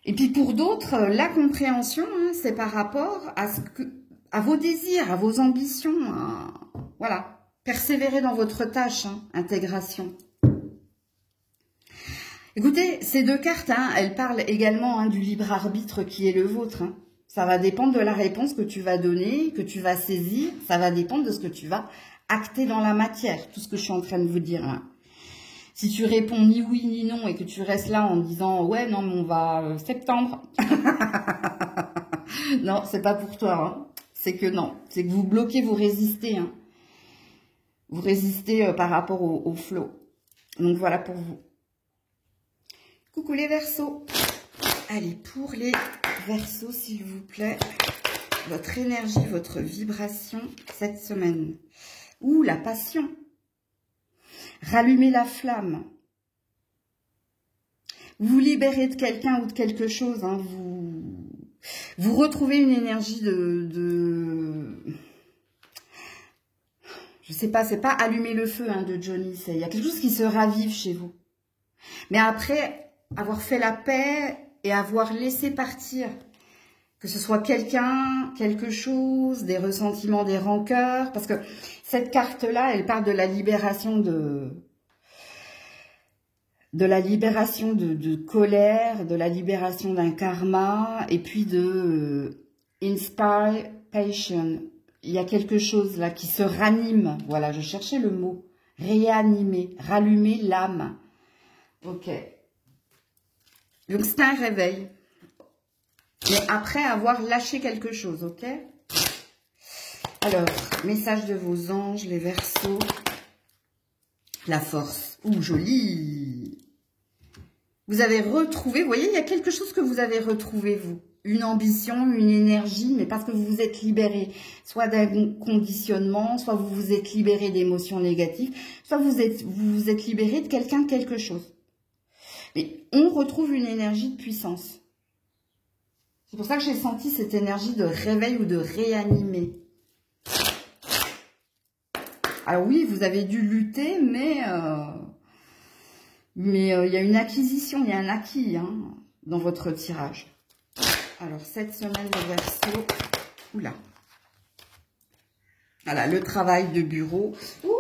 Et puis, pour d'autres, la compréhension, c'est par rapport à vos désirs, à vos ambitions. Voilà. Persévérez dans votre tâche, intégration. Écoutez, ces deux cartes, elles parlent également du libre arbitre qui est le vôtre. Ça va dépendre de la réponse que tu vas donner, que tu vas saisir. Ça va dépendre de ce que tu vas acter dans la matière. Tout ce que je suis en train de vous dire là. Si tu réponds ni oui ni non et que tu restes là en disant « Ouais, non, mais on va septembre. » Non, c'est pas pour toi. C'est que non. C'est que vous bloquez, vous résistez. Vous résistez par rapport au flow. Donc, voilà pour vous. Coucou les Verseaux. Allez, pour les Verseaux, s'il vous plaît, votre énergie, votre vibration cette semaine. Ouh, la passion. Rallumez la flamme. Vous libérez de quelqu'un ou de quelque chose. Vous retrouvez une énergie je sais pas, c'est pas allumer le feu de Johnny. Il y a quelque chose qui se ravive chez vous. Mais après avoir fait la paix et avoir laissé partir, que ce soit quelqu'un, quelque chose, des ressentiments, des rancœurs, parce que cette carte-là, elle parle de la libération de colère, de la libération d'un karma, et puis de inspiration. Il y a quelque chose là qui se ranime. Voilà, je cherchais le mot. Réanimer, rallumer l'âme. Ok. Donc c'est un réveil. Mais après avoir lâché quelque chose, ok? Alors, message de vos anges, les Verseaux. La force. Ouh, joli. Vous avez retrouvé, vous voyez, il y a quelque chose que vous avez retrouvé, vous. Une ambition, une énergie, mais parce que vous vous êtes libéré soit d'un conditionnement, soit vous vous êtes libéré d'émotions négatives, soit vous vous êtes libéré de quelqu'un, de quelque chose. Mais on retrouve une énergie de puissance. C'est pour ça que j'ai senti cette énergie de réveil ou de réanimer. Alors oui, vous avez dû lutter, mais il y a une acquisition, il y a un acquis dans votre tirage. Alors, cette semaine de Verseau, oula. Voilà, le travail de bureau. Ouh,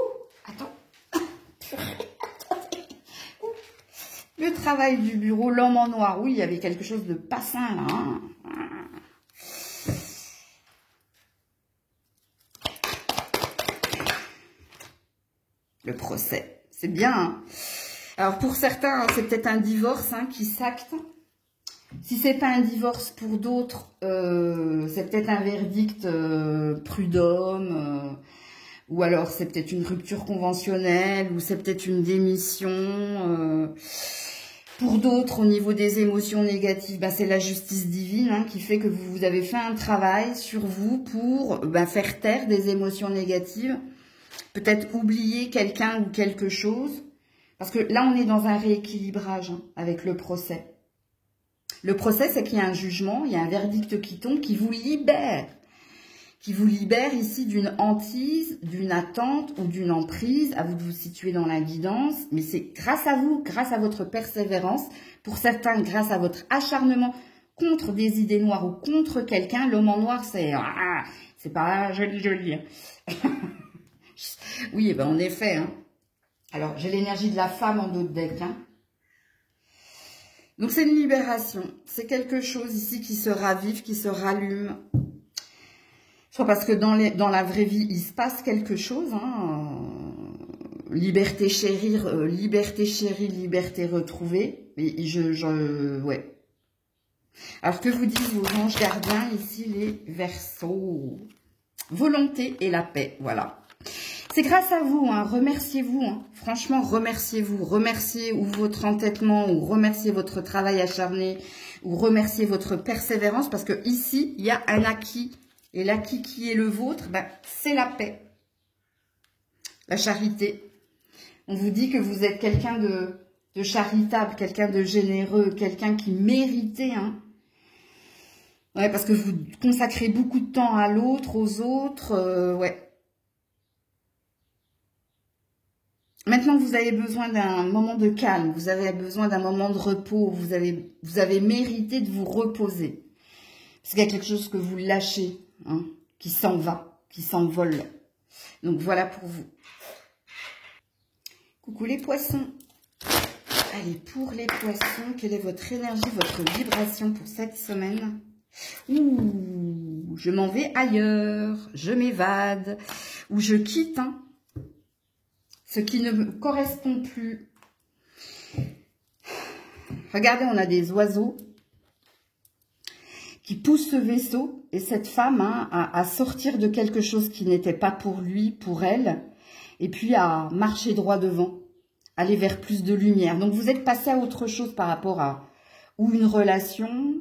attends. Le travail du bureau, l'homme en noir. Oui, il y avait quelque chose de pas sain, là. Le procès, c'est bien. Alors, pour certains, c'est peut-être un divorce qui s'acte. Si c'est pas un divorce pour d'autres, c'est peut-être un verdict prud'homme, ou alors c'est peut-être une rupture conventionnelle, ou c'est peut-être une démission. Pour d'autres, au niveau des émotions négatives, c'est la justice divine qui fait que vous avez fait un travail sur vous pour faire taire des émotions négatives, peut-être oublier quelqu'un ou quelque chose, parce que là on est dans un rééquilibrage avec le procès. Le procès, c'est qu'il y a un jugement, il y a un verdict qui tombe, qui vous libère ici d'une hantise, d'une attente ou d'une emprise, à vous de vous situer dans la guidance, mais c'est grâce à vous, grâce à votre persévérance, pour certains, grâce à votre acharnement contre des idées noires ou contre quelqu'un. L'homme en noir, c'est pas joli. Oui, en effet. Alors, j'ai l'énergie de la femme en dos de deck. Donc, c'est une libération. C'est quelque chose ici qui se ravive, qui se rallume. Soit parce que dans la vraie vie, il se passe quelque chose. Liberté chérie, liberté retrouvée. Et ouais. Alors, que vous disent vos anges gardiens ici, les Verseaux? Volonté et la paix, voilà. C'est grâce à vous, remerciez-vous, franchement, remerciez-vous, remerciez ou votre entêtement, ou remerciez votre travail acharné, ou remerciez votre persévérance, parce que ici, il y a un acquis, et l'acquis qui est le vôtre, c'est la paix, la charité. On vous dit que vous êtes quelqu'un de charitable, quelqu'un de généreux, quelqu'un qui méritait, Ouais, parce que vous consacrez beaucoup de temps à l'autre, aux autres, ouais. Maintenant, vous avez besoin d'un moment de calme, vous avez besoin d'un moment de repos, vous avez mérité de vous reposer. Parce qu'il y a quelque chose que vous lâchez, qui s'en va, qui s'envole. Donc, voilà pour vous. Coucou les poissons. Allez, pour les poissons, quelle est votre énergie, votre vibration pour cette semaine? Ouh, je m'en vais ailleurs, je m'évade, ou je quitte, ce qui ne me correspond plus. Regardez, on a des oiseaux qui poussent ce vaisseau et cette femme à sortir de quelque chose qui n'était pas pour lui, pour elle, et puis à marcher droit devant, aller vers plus de lumière. Donc vous êtes passé à autre chose par rapport à ou une relation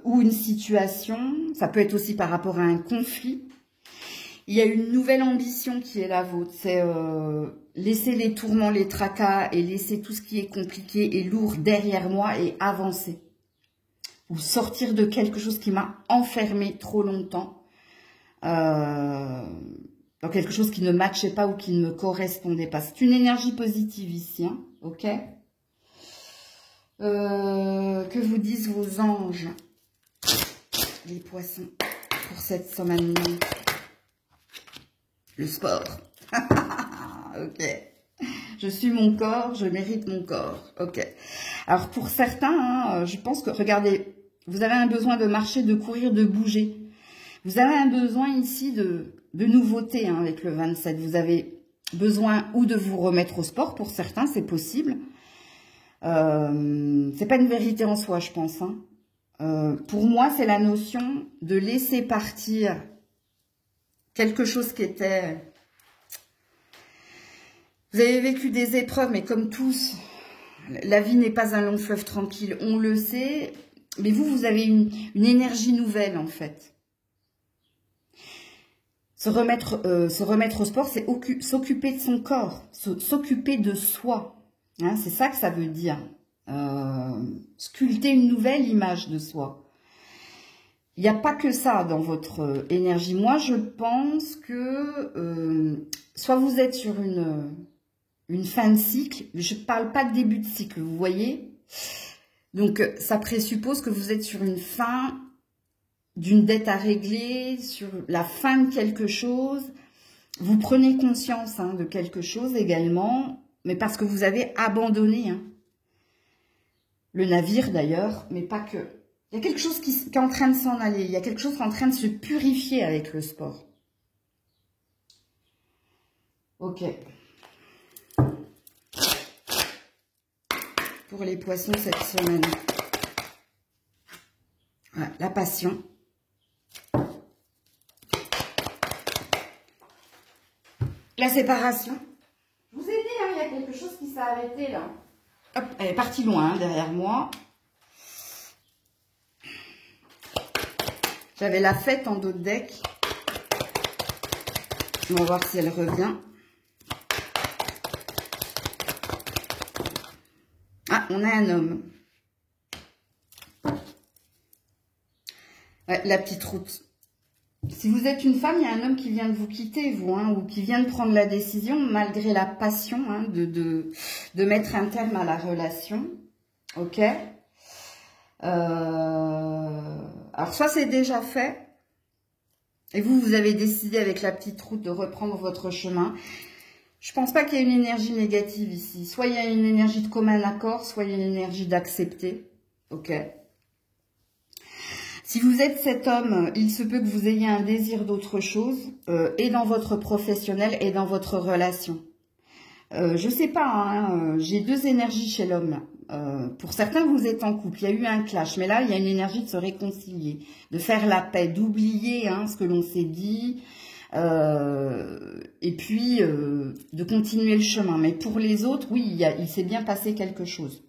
ou une situation. Ça peut être aussi par rapport à un conflit. Il y a une nouvelle ambition qui est la vôtre, c'est laisser les tourments, les tracas et laisser tout ce qui est compliqué et lourd derrière moi et avancer. Ou sortir de quelque chose qui m'a enfermé trop longtemps, dans quelque chose qui ne matchait pas ou qui ne me correspondait pas. C'est une énergie positive ici, ok? Que vous disent vos anges, les poissons, pour cette semaine? Le sport. Ok. Je suis mon corps, je mérite mon corps. Ok. Alors pour certains, je pense que, regardez, vous avez un besoin de marcher, de courir, de bouger. Vous avez un besoin ici de nouveauté avec le 27. Vous avez besoin ou de vous remettre au sport, pour certains, c'est possible. C'est pas une vérité en soi, je pense. Pour moi, c'est la notion de laisser partir quelque chose qui était... Vous avez vécu des épreuves, mais comme tous, La vie n'est pas un long fleuve tranquille, on le sait. Mais vous avez une énergie nouvelle, en fait. Se remettre au sport, c'est s'occuper de son corps, s'occuper de soi. Hein, c'est ça que ça veut dire. Sculpter une nouvelle image de soi. Il n'y a pas que ça dans votre énergie. Moi, je pense que soit vous êtes sur une fin de cycle, je ne parle pas de début de cycle, vous voyez. Donc, ça présuppose que vous êtes sur une fin d'une dette à régler, sur la fin de quelque chose. Vous prenez conscience de quelque chose également, mais parce que vous avez abandonné le navire d'ailleurs, mais pas que. Il y a quelque chose qui est en train de s'en aller, il y a quelque chose qui est en train de se purifier avec le sport. Ok. Pour les poissons cette semaine. Voilà, la passion. La séparation. Je vous ai dit, il y a quelque chose qui s'est arrêté là. Hop, elle est partie loin derrière moi. J'avais la fête en dos de deck. On va voir si elle revient. Ah, on a un homme. Ouais, la petite route. Si vous êtes une femme, il y a un homme qui vient de vous quitter, vous, ou qui vient de prendre la décision, malgré la passion, de mettre un terme à la relation. Ok. Alors, soit c'est déjà fait, et vous avez décidé avec la petite route de reprendre votre chemin. Je pense pas qu'il y ait une énergie négative ici. Soit il y a une énergie de commun accord, soit il y a une énergie d'accepter. Ok. Si vous êtes cet homme, il se peut que vous ayez un désir d'autre chose, et dans votre professionnel et dans votre relation. Je sais pas, j'ai deux énergies chez l'homme. Pour certains, vous êtes en couple, il y a eu un clash, mais là, il y a une énergie de se réconcilier, de faire la paix, d'oublier ce que l'on s'est dit, et puis de continuer le chemin. Mais pour les autres, oui, il s'est bien passé quelque chose.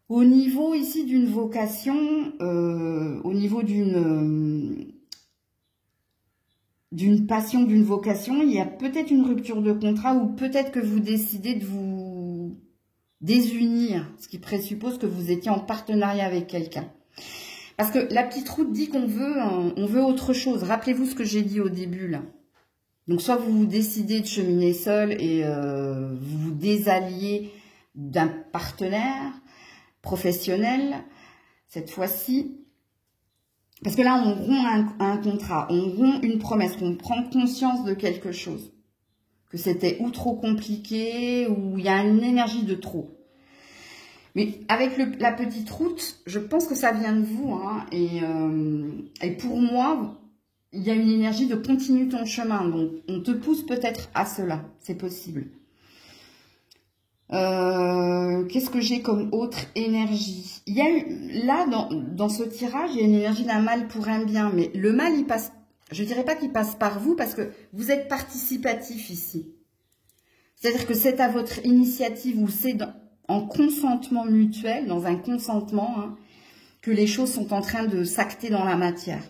Au niveau ici d'une vocation, au niveau d'une passion, d'une vocation, il y a peut-être une rupture de contrat ou peut-être que vous décidez de vous désunir, ce qui présuppose que vous étiez en partenariat avec quelqu'un. Parce que la petite route dit qu'on veut autre chose. Rappelez-vous ce que j'ai dit au début là. Donc soit vous décidez de cheminer seul et vous vous désalliez d'un partenaire professionnel, cette fois-ci. Parce que là, on rompt un contrat, on rompt une promesse, on prend conscience de quelque chose. Que c'était ou trop compliqué, ou il y a une énergie de trop. Mais avec la petite route, je pense que ça vient de vous. Et pour moi, il y a une énergie de continue ton chemin. Donc, on te pousse peut-être à cela. C'est possible. Qu'est-ce que j'ai comme autre énergie? Il y a là, dans ce tirage, il y a une énergie d'un mal pour un bien. Mais le mal, il passe, je dirais pas qu'il passe par vous parce que vous êtes participatif ici. C'est-à-dire que c'est à votre initiative ou c'est en consentement mutuel, dans un consentement, que les choses sont en train de s'acter dans la matière.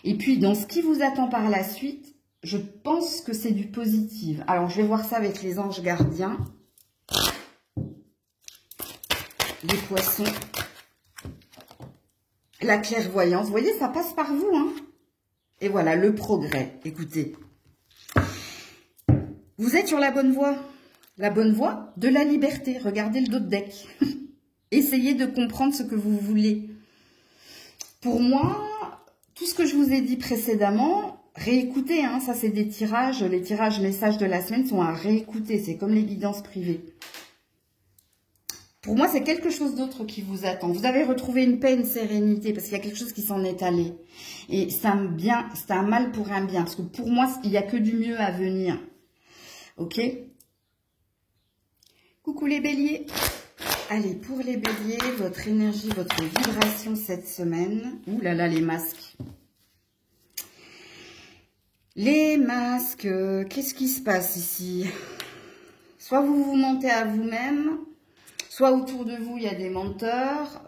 Et puis, dans ce qui vous attend par la suite, je pense que c'est du positif. Alors, je vais voir ça avec les anges gardiens. Les poissons, la clairvoyance, vous voyez, ça passe par vous, Et voilà, le progrès, écoutez. Vous êtes sur la bonne voie de la liberté. Regardez le dos de deck. Essayez de comprendre ce que vous voulez. Pour moi, tout ce que je vous ai dit précédemment, réécoutez, ça c'est des tirages, les tirages messages de la semaine sont à réécouter, c'est comme les guidances privées. Pour moi, c'est quelque chose d'autre qui vous attend. Vous avez retrouvé une paix, une sérénité, parce qu'il y a quelque chose qui s'en est allé. Et c'est un bien, c'est un mal pour un bien. Parce que pour moi, il n'y a que du mieux à venir. Ok? Coucou les béliers. Allez, pour les béliers, votre énergie, votre vibration cette semaine. Ouh là là, les masques. Les masques, qu'est-ce qui se passe ici? Soit vous vous mentez à vous-même, Soit autour de vous, il y a des menteurs,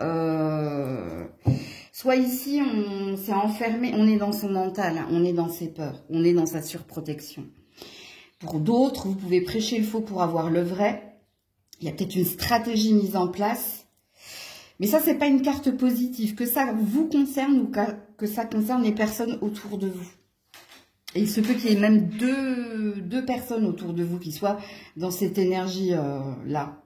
soit ici, on s'est enfermé, on est dans son mental, hein, on est dans ses peurs, on est dans sa surprotection. Pour d'autres, vous pouvez prêcher le faux pour avoir le vrai. Il y a peut-être une stratégie mise en place. Mais ça, c'est pas une carte positive. Que ça vous concerne ou que ça concerne les personnes autour de vous. Et il se peut qu'il y ait même deux personnes autour de vous qui soient dans cette énergie-là.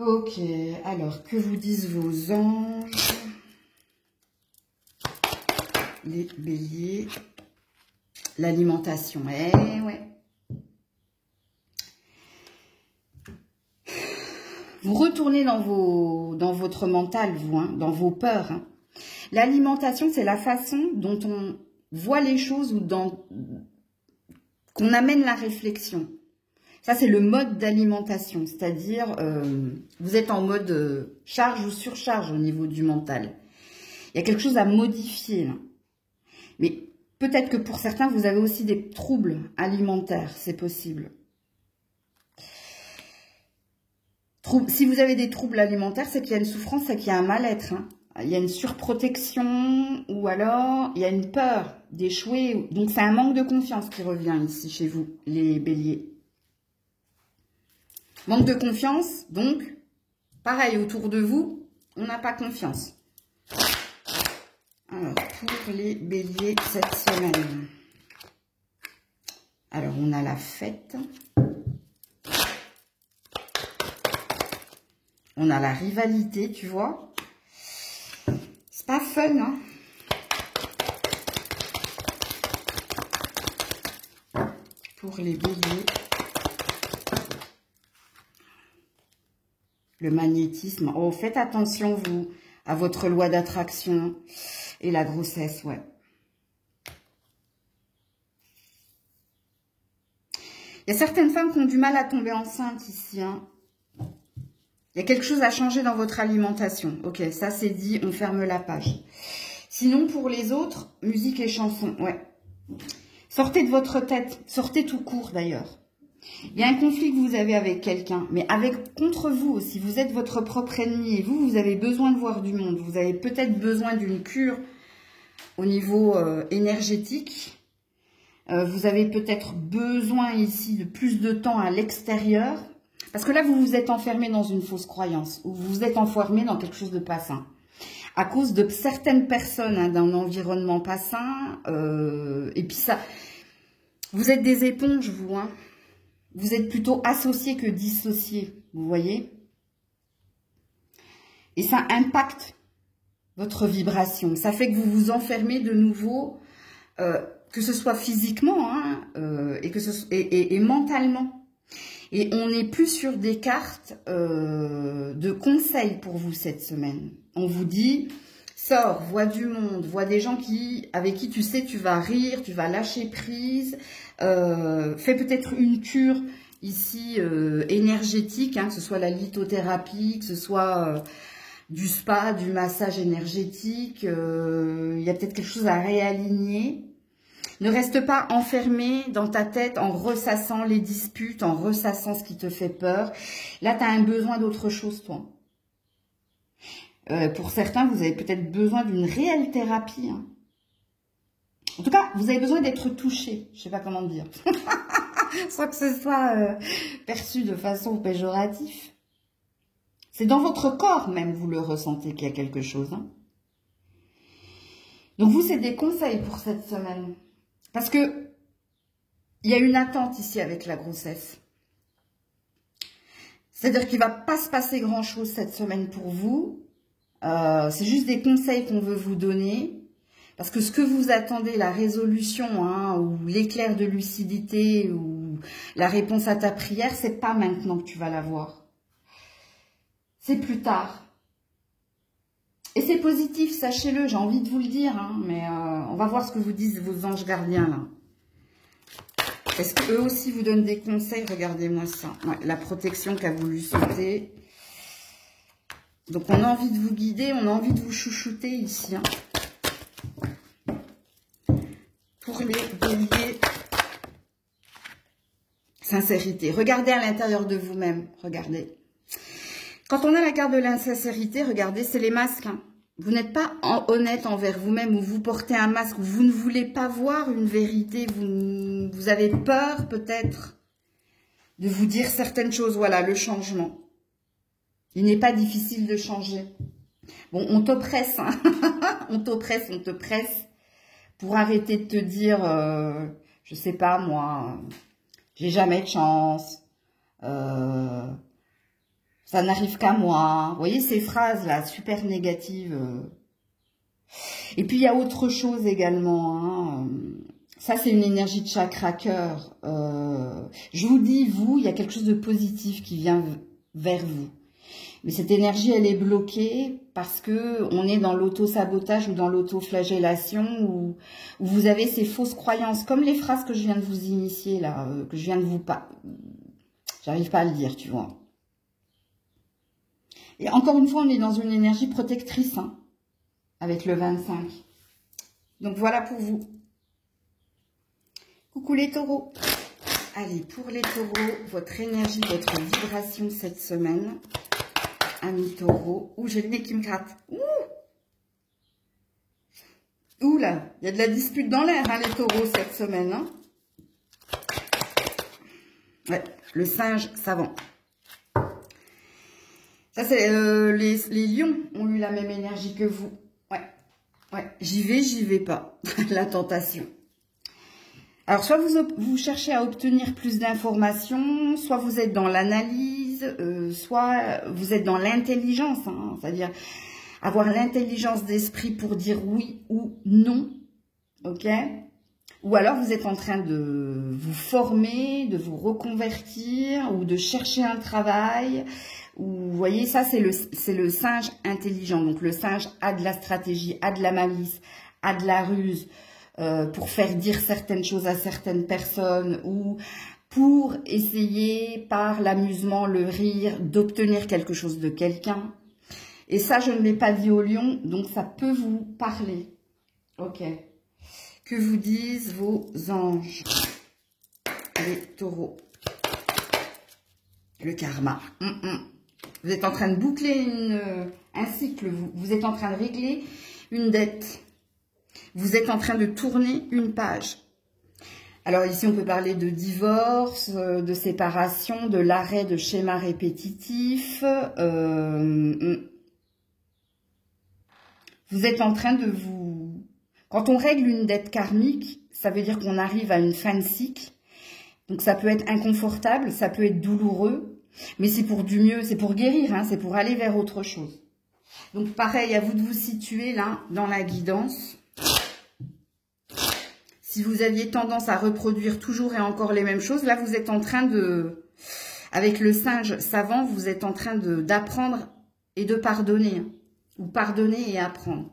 Ok, alors, que vous disent vos anges? Les béliers. L'alimentation, ouais. Vous retournez dans votre mental, vous, hein, dans vos peurs. Hein. L'alimentation, c'est la façon dont on voit les choses ou qu'on amène la réflexion. Ça, c'est le mode d'alimentation, c'est-à-dire vous êtes en mode charge ou surcharge au niveau du mental. Il y a quelque chose à modifier, là. Mais peut-être que pour certains, vous avez aussi des troubles alimentaires, c'est possible. Si vous avez des troubles alimentaires, c'est qu'il y a une souffrance, c'est qu'il y a un mal-être. Hein. Il y a une surprotection ou alors il y a une peur d'échouer. Donc c'est un manque de confiance qui revient ici chez vous, les béliers. Manque de confiance, donc pareil autour de vous, on n'a pas confiance. Alors, pour les béliers cette semaine. Alors, on a la fête. On a la rivalité, tu vois. C'est pas fun, hein. Pour les béliers. Le magnétisme. Oh, faites attention, vous, à votre loi d'attraction et la grossesse, ouais. Il y a certaines femmes qui ont du mal à tomber enceinte ici, hein. Il y a quelque chose à changer dans votre alimentation. Ok, ça c'est dit, on ferme la page. Sinon, pour les autres, musique et chansons, ouais. Sortez de votre tête, sortez tout court d'ailleurs. Il y a un conflit que vous avez avec quelqu'un, mais contre vous aussi. Vous êtes votre propre ennemi et vous avez besoin de voir du monde. Vous avez peut-être besoin d'une cure au niveau énergétique. Vous avez peut-être besoin ici de plus de temps à l'extérieur. Parce que là, vous vous êtes enfermé dans une fausse croyance. Ou vous vous êtes enfermé dans quelque chose de pas sain. À cause de certaines personnes, hein, d'un environnement pas sain. Et puis ça, vous êtes des éponges, vous, hein. Vous êtes plutôt associés que dissociés, vous voyez. Et ça impacte votre vibration. Ça fait que vous vous enfermez de nouveau, que ce soit physiquement, hein, et mentalement. Et on n'est plus sur des cartes de conseils pour vous cette semaine. On vous dit, sors, vois du monde, vois des gens avec qui tu sais tu vas rire, tu vas lâcher prise. Fais peut-être une cure ici énergétique, hein, que ce soit la lithothérapie, que ce soit du spa, du massage énergétique. Il y a peut-être quelque chose à réaligner. Ne reste pas enfermé dans ta tête en ressassant les disputes, en ressassant ce qui te fait peur. Là, tu as un besoin d'autre chose, toi. Pour certains, vous avez peut-être besoin d'une réelle thérapie. Hein. En tout cas, vous avez besoin d'être touché. Je ne sais pas comment dire. Sans que ce soit perçu de façon péjorative. C'est dans votre corps même, vous le ressentez qu'il y a quelque chose. Hein. Donc vous, c'est des conseils pour cette semaine. Parce que il y a une attente ici avec la grossesse. C'est-à-dire qu'il ne va pas se passer grand-chose cette semaine pour vous. C'est juste des conseils qu'on veut vous donner. Parce que ce que vous attendez, la résolution, hein, ou l'éclair de lucidité, ou la réponse à ta prière, c'est pas maintenant que tu vas l'avoir. C'est plus tard. Et c'est positif, sachez-le, j'ai envie de vous le dire, hein, mais on va voir ce que vous disent vos anges gardiens, là. Est-ce qu'eux aussi vous donnent des conseils? Regardez-moi ça. Ouais, la protection qu'a voulu sauter. Donc, on a envie de vous guider, on a envie de vous chouchouter ici. Hein. Pour les béliers, Sincérité. Regardez à l'intérieur de vous-même. Regardez. Quand on a la carte de l'insincérité, regardez, c'est les masques. Hein. Vous n'êtes pas honnête envers vous-même ou vous portez un masque ou vous ne voulez pas voir une vérité. Vous avez peur peut-être de vous dire certaines choses. Voilà, le changement. Il n'est pas difficile de changer. Bon, on t'oppresse. Hein. On t'oppresse, on te presse pour arrêter de te dire, je sais pas moi, j'ai jamais de chance. Ça n'arrive qu'à moi. Vous voyez ces phrases-là, super négatives. Et puis, il y a autre chose également. Hein. Ça, c'est une énergie de chakra cœur. Je vous dis, vous, il y a quelque chose de positif qui vient vers vous. Mais cette énergie, elle est bloquée parce que on est dans l'auto-sabotage ou dans l'auto-flagellation où vous avez ces fausses croyances. Comme les phrases que je viens de vous initier, là, que je viens de vous... J'arrive pas à le dire, tu vois. Et encore une fois, on est dans une énergie protectrice, hein, avec le 25. Donc voilà pour vous. Coucou les taureaux. Allez, pour les taureaux, votre énergie, votre vibration cette semaine. Amis taureaux. Ouh, j'ai le nez qui me gratte. Ouh, ouh là, il y a de la dispute dans l'air, hein, les taureaux, cette semaine. Hein. Ouais, le singe savant. Ça, c'est les lions ont eu la même énergie que vous. Ouais, ouais. J'y vais pas. La tentation. Alors, soit vous cherchez à obtenir plus d'informations, soit vous êtes dans l'analyse, soit vous êtes dans l'intelligence, hein, c'est-à-dire avoir l'intelligence d'esprit pour dire oui ou non, ok? Ou alors vous êtes en train de vous former, de vous reconvertir ou de chercher un travail. Vous voyez, ça c'est le singe intelligent. Donc le singe a de la stratégie, a de la malice, a de la ruse pour faire dire certaines choses à certaines personnes ou pour essayer par l'amusement, le rire, d'obtenir quelque chose de quelqu'un. Et ça, je ne l'ai pas dit au lion, donc ça peut vous parler. Ok. Que vous disent vos anges, les taureaux? Le karma. Vous êtes en train de boucler un cycle, vous êtes en train de régler une dette. Vous êtes en train de tourner une page. Alors ici, on peut parler de divorce, de séparation, de l'arrêt de schémas répétitifs. Vous êtes en train de vous... Quand on règle une dette karmique, ça veut dire qu'on arrive à une fin de cycle. Donc ça peut être inconfortable, ça peut être douloureux, mais c'est pour du mieux, c'est pour guérir, hein, c'est pour aller vers autre chose. Donc pareil, à vous de vous situer là, dans la guidance. Si vous aviez tendance à reproduire toujours et encore les mêmes choses, là vous êtes en train de... Avec le singe savant, vous êtes en train d'apprendre et de pardonner. Hein, ou pardonner et apprendre.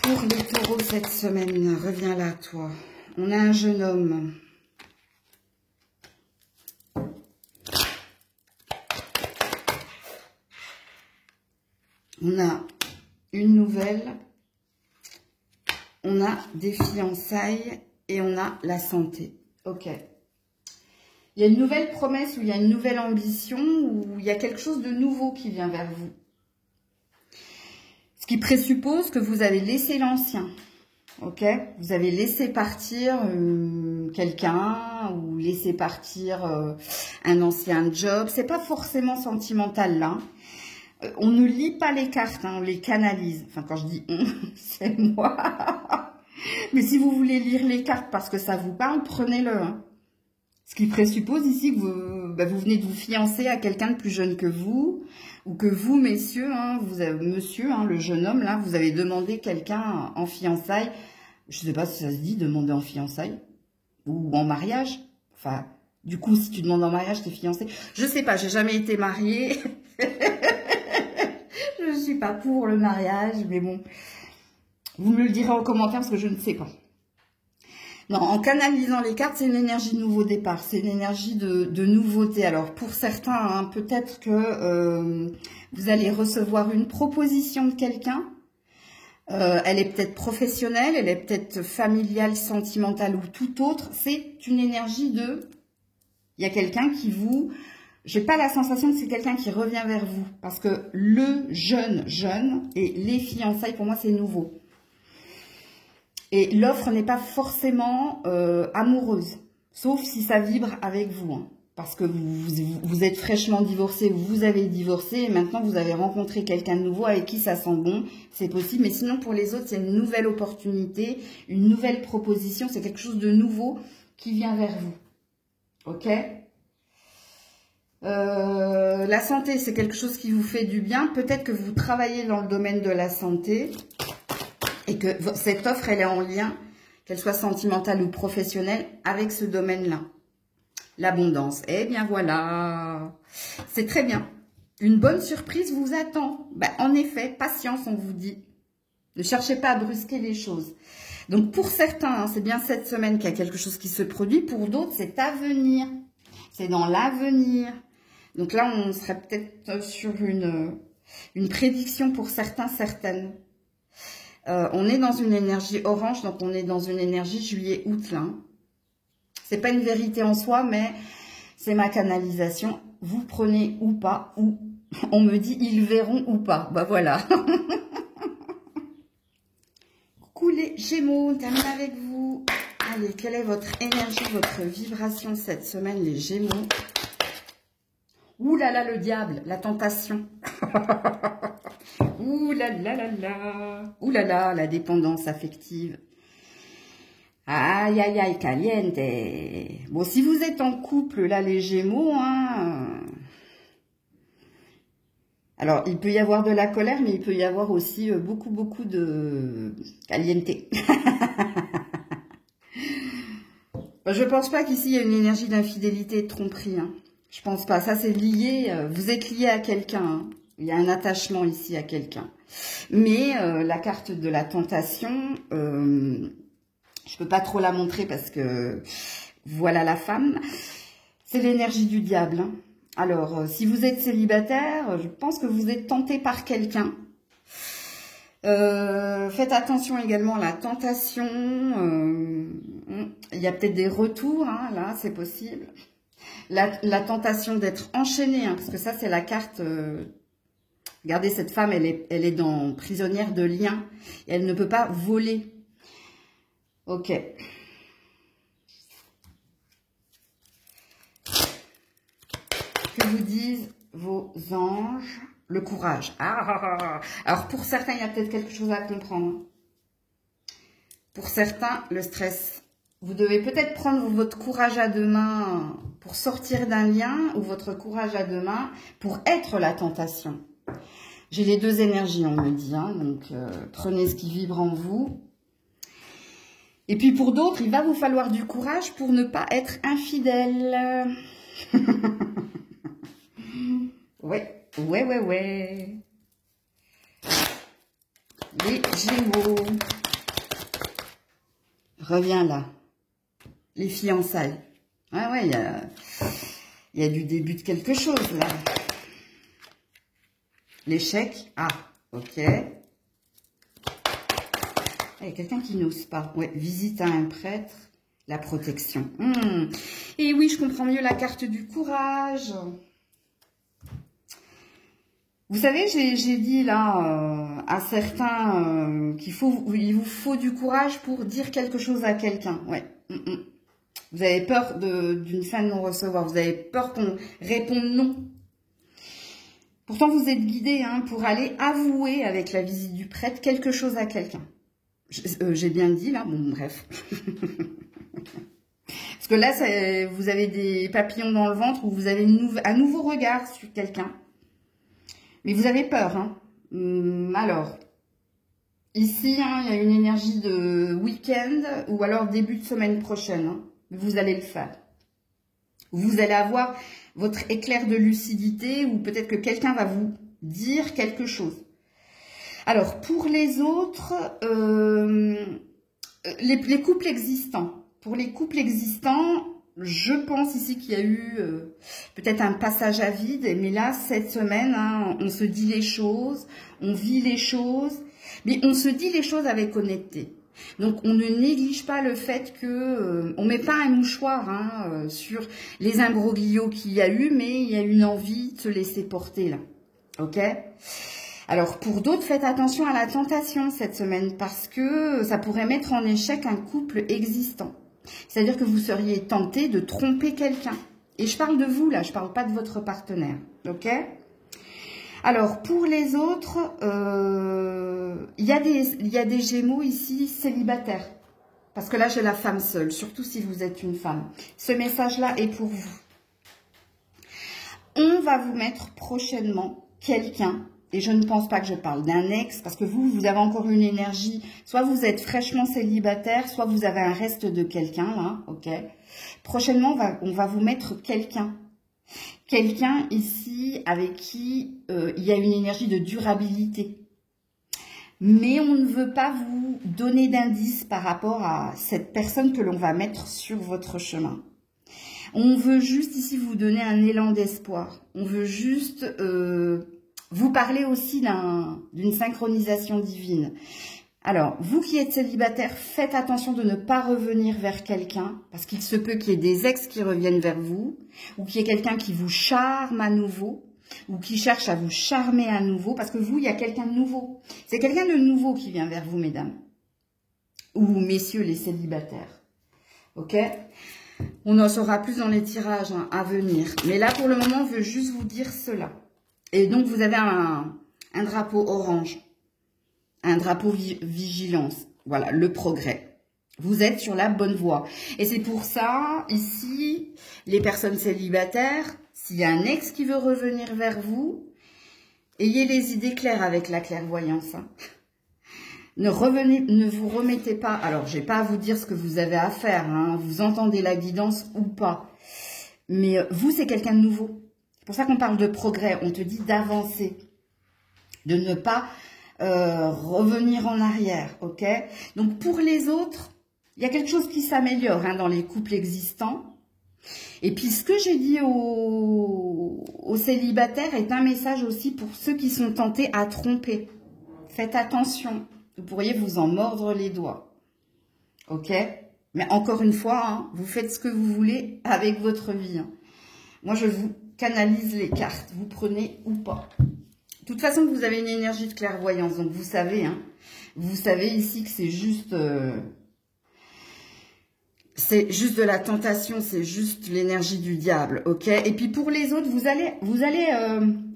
Pour les taureaux cette semaine, reviens là toi. On a un jeune homme. On a une nouvelle. On a des fiançailles et on a la santé. Ok. Il y a une nouvelle promesse ou il y a une nouvelle ambition ou il y a quelque chose de nouveau qui vient vers vous. Ce qui présuppose que vous avez laissé l'ancien. Ok, vous avez laissé partir quelqu'un ou laissé partir un ancien job. C'est pas forcément sentimental là. On ne lit pas les cartes, hein, on les canalise. Enfin, quand je dis on, c'est moi. Mais si vous voulez lire les cartes parce que ça vous parle, prenez-le. Hein. Ce qui présuppose ici que vous venez de vous fiancer à quelqu'un de plus jeune que vous, ou que vous, messieurs, hein, monsieur, hein, le jeune homme, là, vous avez demandé quelqu'un en fiançailles. Je ne sais pas si ça se dit, demander en fiançailles, ou en mariage. Enfin, du coup, si tu demandes en mariage, t'es fiancé. Je sais pas, j'ai jamais été mariée. Je ne suis pas pour le mariage, mais bon. Vous me le direz en commentaire parce que je ne sais pas. Non, en canalisant les cartes, c'est une énergie de nouveau départ, c'est une énergie de nouveauté. Alors, pour certains, hein, peut-être que vous allez recevoir une proposition de quelqu'un Elle est peut-être professionnelle, elle est peut-être familiale, sentimentale ou tout autre. C'est une énergie de... Il y a quelqu'un qui vous... J'ai pas la sensation que c'est quelqu'un qui revient vers vous. Parce que le jeune et les fiançailles, pour moi, c'est nouveau. Et l'offre n'est pas forcément amoureuse. Sauf si ça vibre avec vous. Hein. Parce que vous êtes fraîchement divorcé, vous avez divorcé, et maintenant vous avez rencontré quelqu'un de nouveau avec qui ça sent bon, c'est possible. Mais sinon, pour les autres, c'est une nouvelle opportunité, une nouvelle proposition, c'est quelque chose de nouveau qui vient vers vous. Ok ? La santé, c'est quelque chose qui vous fait du bien. Peut-être que vous travaillez dans le domaine de la santé et que cette offre, elle est en lien, qu'elle soit sentimentale ou professionnelle, avec ce domaine-là. L'abondance. Eh bien voilà, c'est très bien. Une bonne surprise vous attend. Ben, en effet, patience, on vous dit. Ne cherchez pas à brusquer les choses. Donc pour certains, hein, c'est bien cette semaine qu'il y a quelque chose qui se produit. Pour d'autres, c'est à venir. C'est dans l'avenir. Donc là, on serait peut-être sur une prédiction pour certains, certaines. On est dans une énergie orange, donc on est dans une énergie juillet-août là. C'est pas une vérité en soi, mais c'est ma canalisation. Vous prenez ou pas, ou on me dit ils verront ou pas. Bah voilà. Coucou les Gémeaux, on termine avec vous. Allez, quelle est votre énergie, votre vibration cette semaine, les Gémeaux? Ouh là là, le diable, la tentation. Ouh là là là là. Ouh là là, la dépendance affective. Aïe, aïe, aïe, caliente. Bon, si vous êtes en couple, là, les Gémeaux, hein, alors, il peut y avoir de la colère, mais il peut y avoir aussi beaucoup, beaucoup de caliente. Je pense pas qu'ici, il y a une énergie d'infidélité et de tromperie. Hein. Je pense pas. Ça, c'est lié. Vous êtes lié à quelqu'un. Hein. Il y a un attachement ici à quelqu'un. Mais la carte de la tentation... je peux pas trop la montrer parce que voilà la femme. C'est l'énergie du diable. Hein. Alors, si vous êtes célibataire, je pense que vous êtes tenté par quelqu'un. Faites attention également à la tentation. Il y a peut-être des retours, hein, là, c'est possible. La tentation d'être enchaînée, hein, parce que ça, c'est la carte... regardez, cette femme, elle est dans prisonnière de liens. Et elle ne peut pas voler. Ok. Que vous disent vos anges? Le courage. Alors, pour certains, il y a peut-être quelque chose à comprendre. Pour certains, le stress. Vous devez peut-être prendre votre courage à deux mains pour sortir d'un lien ou votre courage à deux mains pour être la tentation. J'ai les deux énergies, on me dit. Hein, donc, prenez ce qui vibre en vous. Et puis pour d'autres, il va vous falloir du courage pour ne pas être infidèle. Ouais. Les Gémeaux. Reviens là. Les fiançailles. Ah ouais, il y a du début de quelque chose là. L'échec. Ah, ok. Il y a quelqu'un qui n'ose pas. Ouais, visite à un prêtre, la protection. Et oui, je comprends mieux la carte du courage. Vous savez, j'ai dit là à certains qu'il vous faut du courage pour dire quelque chose à quelqu'un. Ouais. Vous avez peur d'une fin de non-recevoir. Vous avez peur qu'on réponde non. Pourtant, vous êtes guidé hein, pour aller avouer avec la visite du prêtre quelque chose à quelqu'un. J'ai bien dit là, bon bref. Parce que là, vous avez des papillons dans le ventre ou vous avez un nouveau regard sur quelqu'un. Mais vous avez peur. Hein. Alors, ici, hein, il y a une énergie de week-end ou alors début de semaine prochaine. Hein. Vous allez le faire. Vous allez avoir votre éclair de lucidité ou peut-être que quelqu'un va vous dire quelque chose. Alors, pour les autres, les couples existants. Pour les couples existants, je pense ici qu'il y a eu peut-être un passage à vide. Mais là, cette semaine, hein, on se dit les choses, on vit les choses. Mais on se dit les choses avec honnêteté. Donc, on ne néglige pas le fait que on met pas un mouchoir sur les imbroglios qu'il y a eu, mais il y a une envie de se laisser porter là. Ok? Alors, pour d'autres, faites attention à la tentation cette semaine parce que ça pourrait mettre en échec un couple existant. C'est-à-dire que vous seriez tenté de tromper quelqu'un. Et je parle de vous là, je parle pas de votre partenaire. Ok? Alors, pour les autres, il y a des Gémeaux ici célibataires. Parce que là, j'ai la femme seule, surtout si vous êtes une femme. Ce message-là est pour vous. On va vous mettre prochainement quelqu'un, et je ne pense pas que je parle d'un ex, parce que vous avez encore une énergie, soit vous êtes fraîchement célibataire, soit vous avez un reste de quelqu'un, là, ok? Prochainement, on va vous mettre quelqu'un. Quelqu'un ici avec qui il y a une énergie de durabilité. Mais on ne veut pas vous donner d'indices par rapport à cette personne que l'on va mettre sur votre chemin. On veut juste ici vous donner un élan d'espoir. On veut juste vous parler aussi d'une synchronisation divine. Alors, vous qui êtes célibataire, faites attention de ne pas revenir vers quelqu'un, parce qu'il se peut qu'il y ait des ex qui reviennent vers vous, ou qu'il y ait quelqu'un qui vous charme à nouveau, ou qui cherche à vous charmer à nouveau, parce que vous, il y a quelqu'un de nouveau. C'est quelqu'un de nouveau qui vient vers vous, mesdames, ou messieurs les célibataires. Ok? On en saura plus dans les tirages à venir. Mais là, pour le moment, on veut juste vous dire cela. Et donc, vous avez un drapeau orange. Un drapeau vigilance. Voilà, le progrès. Vous êtes sur la bonne voie. Et c'est pour ça, ici, les personnes célibataires, s'il y a un ex qui veut revenir vers vous, ayez les idées claires avec la clairvoyance. Ne vous remettez pas. Alors, je n'ai pas à vous dire ce que vous avez à faire. Vous entendez la guidance ou pas. Mais vous, c'est quelqu'un de nouveau. C'est pour ça qu'on parle de progrès. On te dit d'avancer. De ne pas revenir en arrière, ok? Donc, pour les autres, il y a quelque chose qui s'améliore dans les couples existants. Et puis, ce que j'ai dit aux célibataires est un message aussi pour ceux qui sont tentés à tromper. Faites attention, vous pourriez vous en mordre les doigts, ok? Mais encore une fois, vous faites ce que vous voulez avec votre vie. Moi, je vous canalise les cartes, vous prenez ou pas. De toute façon, vous avez une énergie de clairvoyance, donc vous savez ici que c'est juste de la tentation, c'est juste l'énergie du diable, ok? Et puis pour les autres, vous allez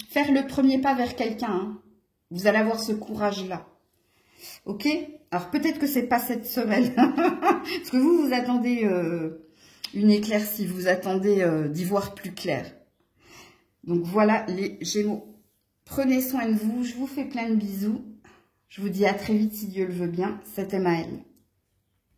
faire le premier pas vers quelqu'un, Vous allez avoir ce courage-là, ok? Alors peut-être que c'est pas cette semaine, parce que vous attendez une éclaircie, vous attendez d'y voir plus clair. Donc voilà les Gémeaux. Prenez soin de vous, je vous fais plein de bisous. Je vous dis à très vite si Dieu le veut bien. C'était Maëlle.